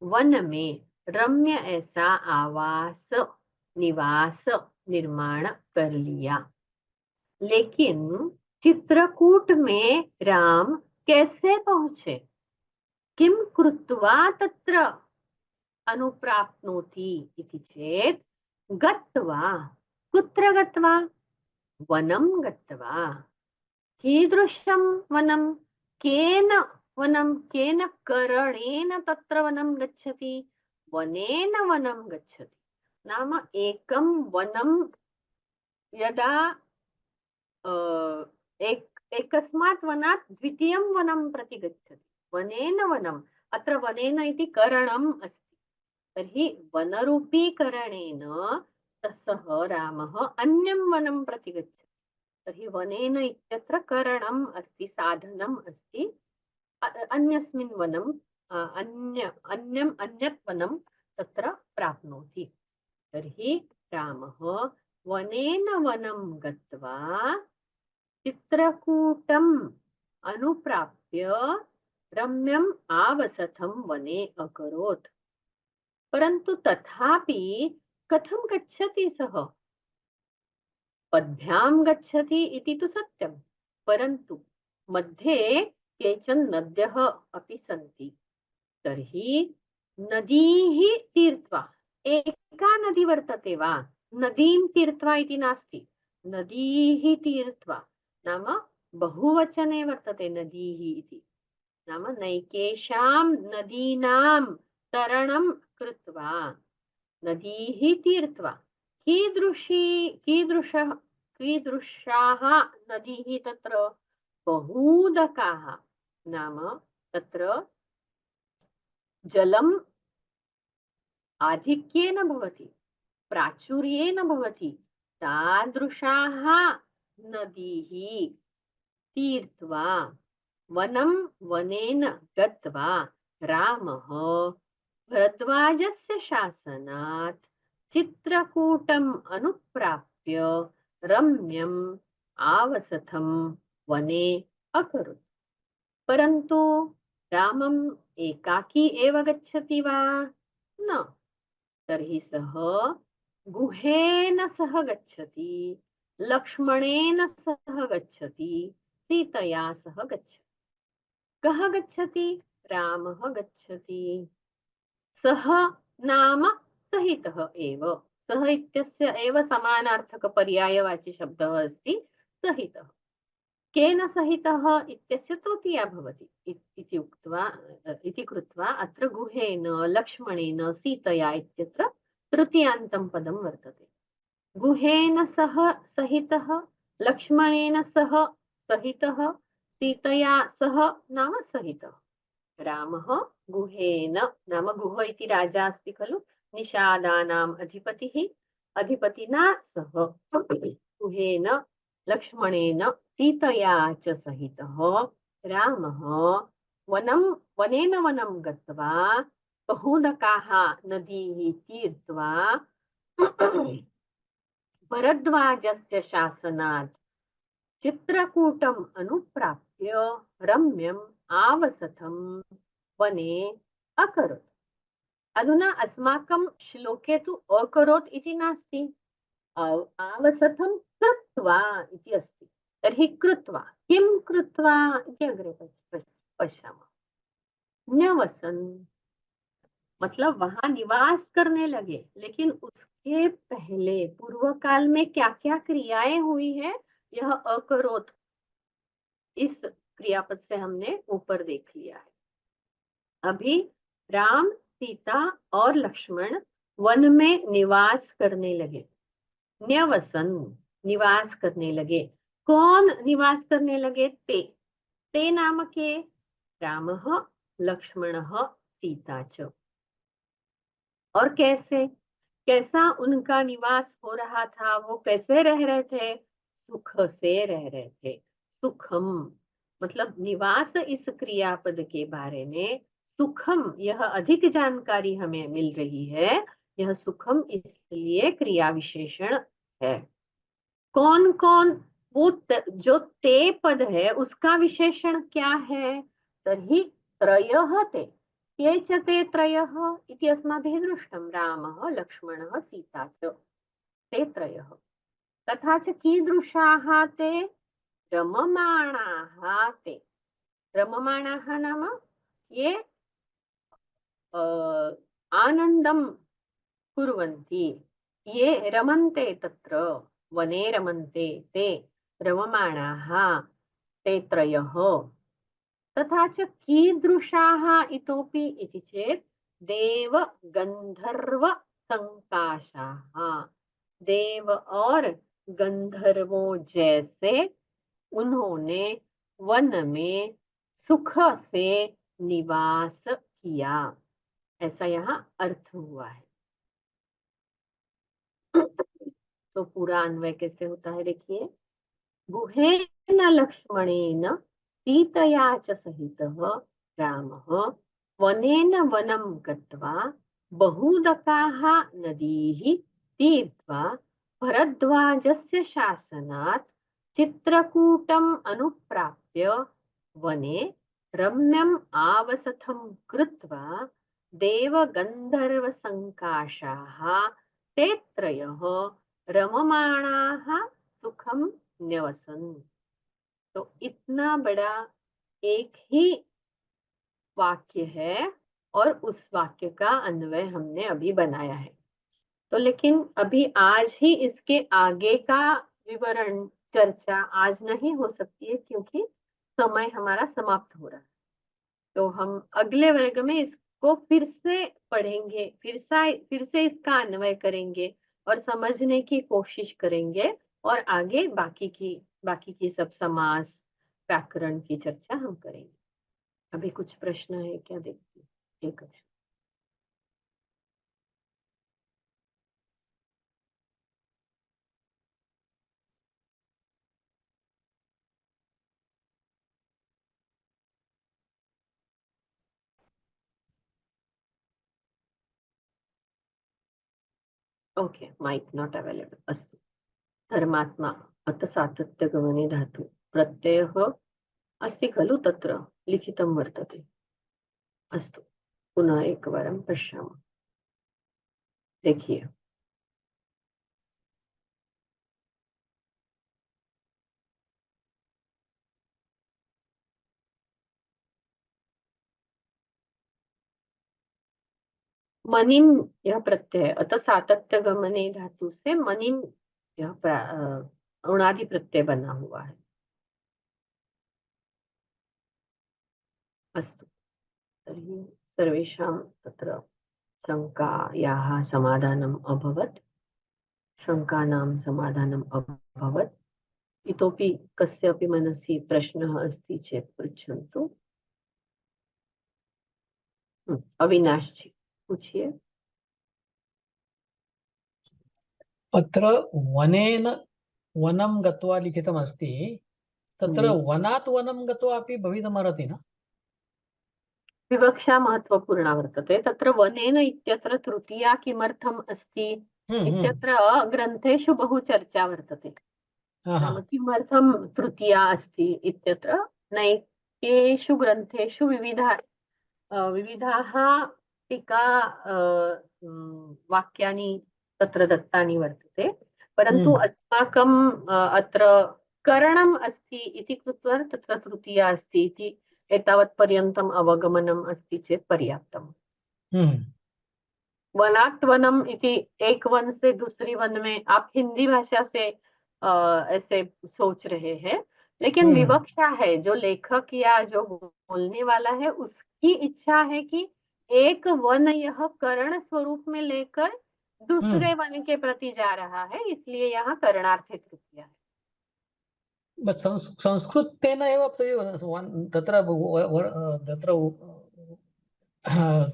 वन में रम्य ऐसा आवास निवास निर्माण कर लिया। लेकिन चित्रकूट में राम कैसे पहुंचे? किम कृत्वा तत्र अनुप्राप्नोति इति चेत् गत्वा, कुत्र गत्वा? वनं गत्वा। कीदृशं वनं? केन वनं? केन करणेन तत्र वनं गच्छति? वनेन वनं गच्छति। नाम एकं वनं यदा एकस्मात् वनात् द्वितीयं वनं प्रति गच्छति। वनेन वनम्, अत्र वनेन इति करणम् अस्ति। तर्हि वनरूपी करणेन सः रामः अन्यं वनं प्रति गच्छति। तर्हि वनेन इत्यत्र करणम् अस्ति, साधनम् अस्ति। अन्यस्मिन् वनं अन्यत् वनं तत्र प्राप्नोति। तर्हि रामः वनेन वनं गत्वा चित्रकूटम् अनुप्राप्य रम्यम् आवसथं वने अकरोत्। परन्तु तथापि कथं गच्छति सः? पद्भ्यां गच्छति इति तु सत्यं, परन्तु मध्ये केचन नद्यः अपि सन्ति। तर्हि नदीः तीर्त्वा, एका नदी वर्तते वा? नदीं तीर्त्वा इति नास्ति, नदीः तीर्त्वा नाम बहुवचने वर्तते नदीः इति। नाम नैकेषां नदीनां तरणं कृत्वा, नदीः तीर्त्वा। कीदृशाः नदीः तत्र? बहूदकाः, नाम तत्र जलम् आधिक्येन भवति, प्राचुर्येण भवति। तादृशाः नदीः तीर्त्वा वनेन गत्वा रामः भरद्वाजस्य शासनात् चित्रकूटम् अनुप्राप्य रम्यम् आवसथं वने अकरोत्। परन्तु रामम् एकाकी एव गच्छति वा? न, तर्हि सः गुहेन सह गच्छति, लक्ष्मणेन सह गच्छति, सीतया सह गच्छति। कः गच्छति? रामः गच्छति। सः नाम सहितः एव। सः इत्यस्य एव समानार्थक पर्यायवाची शब्दः अस्ति सहितः। केन सहितः इत्यस्य तृतीया भवति इति कृत्वा अत्र गुहेन, लक्ष्मणेन, सीतया इत्यत्र तृतीयान्तं पदं वर्तते। गुहेन सह सहितः, लक्ष्मणेन सह सहितः, सीतया सह नाम सहितः। रामः गुहेन, नाम गुह इति राजा अस्ति खलु, निषादानाम् अधिपतिः, अधिपतिना सह गुहेन, लक्ष्मणेन, सीतया च सहितः रामः वनेन वनं गत्वा बहुदकाः नदीः तीर्त्वा भरद्वाजस्य शासनात् चित्रकूटम् अनुप्राप्य रम्यम् आवसथं वने अकरोत्। अधुना अस्माकं श्लोके तु अकरोत् इति नास्ति, आवसथं कृत्वा इति अस्ति। तर्हि कृत्वा, किं कृत्वा इति अग्रे पश्यामः। न्यवसन् मतलब वहां निवास करने लगे, लेकिन उसके पहले पूर्व काल में क्या क्या क्रियाएं हुई है, यह अकरोत् इस क्रियापद से हमने ऊपर देख लिया है। अभी राम, सीता और लक्ष्मण वन में निवास करने लगे। न्यवसन निवास करने लगे। कौन निवास करने लगे? ते नाम के रामः, लक्ष्मणः, सीता च। और कैसा उनका निवास हो रहा था? वो कैसे रह रहे थे? सुख से रह रहे थे। सुखम मतलब निवास इस क्रियापद के बारे में सुखम, यह अधिक जानकारी हमें मिल रही है। यह सुखम इसलिए क्रिया विशेषण है। कौन कौन, वो जो ते पद है उसका विशेषण क्या है? तर्हि त्रयः ते, ये च ते त्रयः इति अस्माभिः दृष्टं, रामः लक्ष्मणः सीता च, ते त्रयः। तथा च कीदृशाः ते? रममाणाः ते। रममाणाः नाम ये आनन्दं कुर्वन्ति, ये रमन्ते, तत्र वने रमन्ते, ते रममाणाः, ते त्रयः। तथा च कीदृशाः इतोपि इति चेत् देव गंधर्व संकाशाः, देव और गंधर्वों जैसे उन्होंने वन में सुख से निवास किया, ऐसा यहाँ अर्थ हुआ है। तो पूरा अन्वय कैसे होता है देखिए। गुहेन लक्ष्मणेन सीतया च सहितः रामः वनेन वनं गत्वा बहुदकाः नदीः तीर्त्वा भरद्वाजस्य शासनात् चित्रकूटम् अनुप्राप्य वने रम्यम् आवसथं कृत्वा देवगन्धर्वसङ्काशाः ते त्रयः रममाणाः सुखम न्यवसन। तो इतना बड़ा एक ही वाक्य है और उस वाक्य का अन्वय हमने अभी बनाया है। तो लेकिन अभी आज ही इसके आगे का विवरण चर्चा आज नहीं हो सकती है, क्योंकि समय हमारा समाप्त हो रहा है। तो हम अगले वर्ग में इसको फिर से पढ़ेंगे, फिर से इसका अन्वय करेंगे और समझने की कोशिश करेंगे, और आगे बाकी की सब समास व्याकरण की चर्चा हम करेंगे। अभी कुछ प्रश्न है क्या, देखते हैं। एक प्रश्न। Okay, mike not available. अस्तु। धर्मात्मा अत सातत्यगमने धातु प्रत्ययः अस्ति खलु, तत्र लिखितं वर्तते। अस्तु, पुनः एकवारं पश्यामः। देखिए, मनिन यह प्रत्यय अतः सातत्य गमने धातु से मनिन यह उणादि प्रत्यय बना हुआ है। अस्तु, तर्हि सर्वेषां तत्र शङ्कायाः समाधानम् अभवत्, शङ्कानां समाधानम् अभवत्। इतोपि कस्यापि मनसि प्रश्नः अस्ति चेत् पृच्छन्तु। अविनाश जी पूछिए। अत्र वनेन वनं गत्वा लिखितमस्ति, तत्र वनात् वनं गत्वा अपि भवितुमर्हति न? विवक्षा महत्वपूर्णा वर्तते। तत्र वनेन इत्यत्र तृतीया किमर्थम् अस्ति इत्यत्र ग्रन्थेषु बहु चर्चा वर्तते। नाम किमर्थं तृतीया अस्ति इत्यत्र नैकेषु ग्रन्थेषु विविधाः टीका वाक्यानि तत्र दत्तानि वर्तते, परन्तु अस्माकं अत्र करणम् अस्ति इति कृत्वा तत्र तृतीया अस्ति इति एतावत् पर्यन्तम् अवगमनम् अस्ति चेत् पर्याप्तम्। वनात् वनम इति एक वन से दूसरी वन में आप हिंदी भाषा से ऐसे सोच रहे हैं, लेकिन विवक्षा है, जो लेखक या जो बोलने वाला है उसकी इच्छा है कि एक वन यह करण स्वरूप में लेकर दूसरे वन के प्रति जा रहा है, इसलिए यहाँ करणार्थे तृतीया है। संस्कृतेन एव तत्र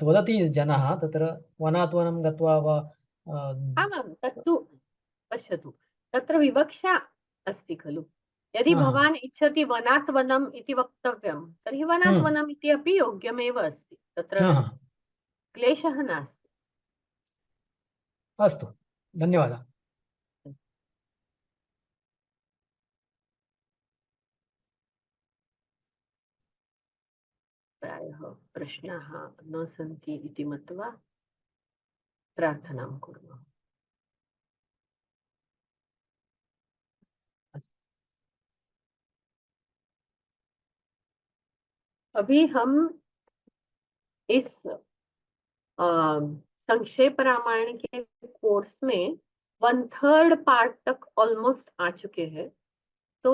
वदति जनाः, तत्र वनात् वनं गत्वा वा। आमां, तत्तु पश्यतु, तत्र विवक्षा अस्ति खलु। यदि हा, हा. भवान् इच्छति वनात् वनम् इति वक्तव्यं तर्हि वनात् वनम् इति अपि योग्यमेव अस्ति, तत्र हा, हा. क्लेशः नास्ति। अस्तु, धन्यवादः. प्रायः प्रश्नाः न सन्ति इति मत्वा प्रार्थनां कुर्मः। अभी हम इस संक्षेप रामायण के कोर्स में 1/3 पार्ट तक ऑलमोस्ट आ चुके हैं। तो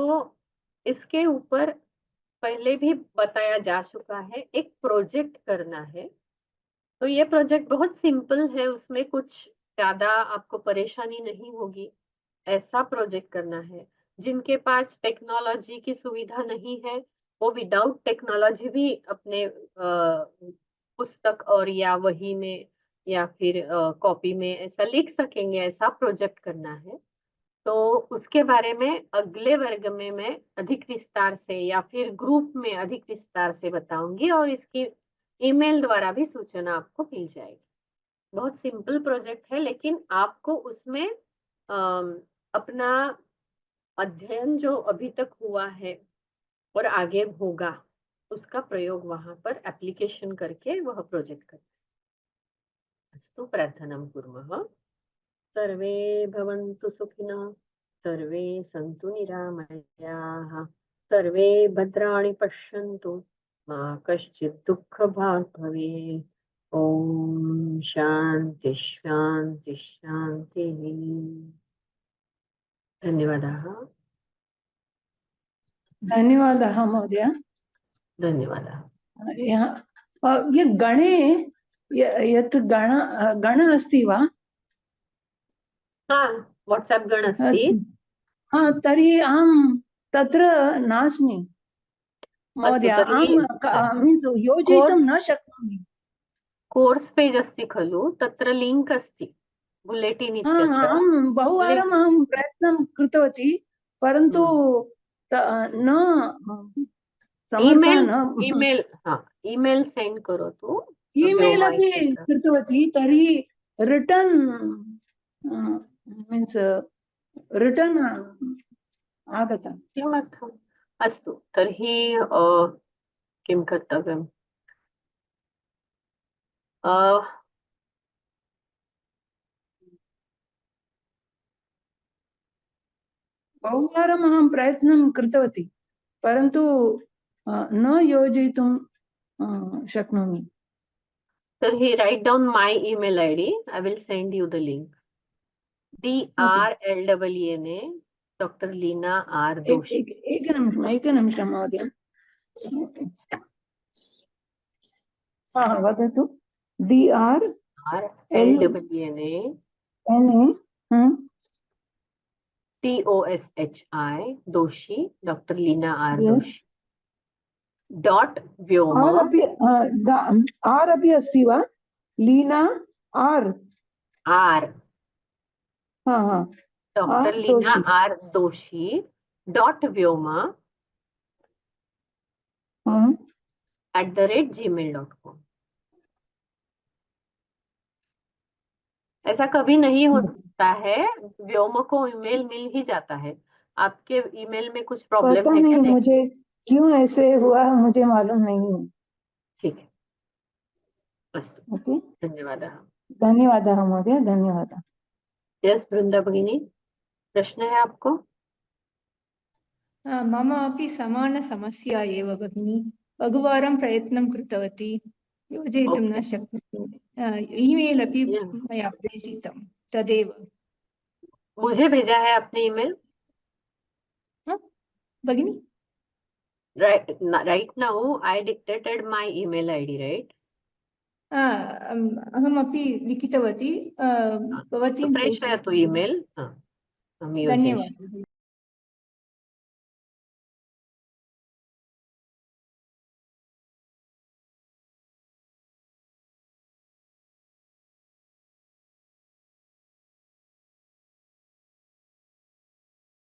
इसके ऊपर पहले भी बताया जा चुका है, एक प्रोजेक्ट करना है। तो ये प्रोजेक्ट बहुत सिंपल है, उसमें कुछ ज्यादा आपको परेशानी नहीं होगी। ऐसा प्रोजेक्ट करना है जिनके पास टेक्नोलॉजी की सुविधा नहीं है, वो विदाउट टेक्नोलॉजी भी अपने पुस्तक और या वही में या फिर कॉपी में ऐसा लिख सकेंगे, ऐसा प्रोजेक्ट करना है। तो उसके बारे में अगले वर्ग में मैं अधिक विस्तार से या फिर ग्रुप में अधिक विस्तार से बताऊंगी और इसकी ईमेल द्वारा भी सूचना आपको मिल जाएगी। बहुत सिंपल प्रोजेक्ट है, लेकिन आपको उसमें अपना अध्ययन जो अभी तक हुआ है और आगे होगा उसका प्रयोग वहां पर एप्लीकेशन करके वह प्रोजेक्ट करना है। अस्तु, प्रार्थनां कुर्मः। सर्वे भवन्तु सुखिनः, सर्वे सन्तु निरामयाः, सर्वे भद्राणि पश्यन्तु, मा कश्चित् दुःखभाग् भवेत्। ॐ शान्ति शान्ति शान्तिः। धन्यवादाः। धन्यवादः महोदय। धन्यवादाः। ये गणे यत् गण अस्ति वा? हाँ, वाट्साप् गण अस्ति। हाँ, तर्हि अहं तत्र नास्मि महोदय। अहं मीन्स् योजयितुं न शक्नोमि। कोर्स पेज अस्ति खलु, तत्र लिंक अस्ति बुलेटिन् इत्यत्र। अहं बहुवारम् अहं प्रयत्नं कृतवती, परन्तु न ईमेल सेंड करोतु। ईमेल अपि कृतवती, तर्हि रिटर्न् मीन्स् रिटर्न् आगतम्। किमर्थम्? अस्तु, तर्हि किं कर्तव्यम्? बहुवारम् अहं प्रयत्नं कृतवती, परन्तु न योजयितुं शक्नोमि। तर्हि write down my email ID. I will send you the link. DRLWNA Dr. Leena R. Doshi. एकनिमिषं महोदय। वदतु। DRLWNA TOSHI Doshi, Dr. Leena R. Doshi. Dot Vyoma. R अपि अस्ति वा? Leena R. Dr. Leena R. Doshi. Dot Vyoma @gmail.com. ऐसा कभी नहीं होता है, व्योम को ईमेल मिल ही जाता है। आपके ईमेल में कुछ प्रॉब्लम पता है नहीं क्या? मुझे क्यों ऐसे हुआ, मुझे मालूम नहीं है। ठीक है, अस्तु। ओके, धन्यवादः। धन्यवादः महोदय, धन्यवादः। यस वृंदा भगिनी, प्रश्न है आपको? मम अपि समानसमस्या एव भगिनी। बहुवारं प्रयत्नं कृतवती, योजयितुं न शक्नोमि। ईमेल अपि मया प्रेषितं, तदेव। मुझे भेजा है आपने ईमेल? भगिनी, right now I dictated my email ID, right? अहमपि लिखितवती, भवतीं प्रेषयतु ईमेल। धन्यवादः।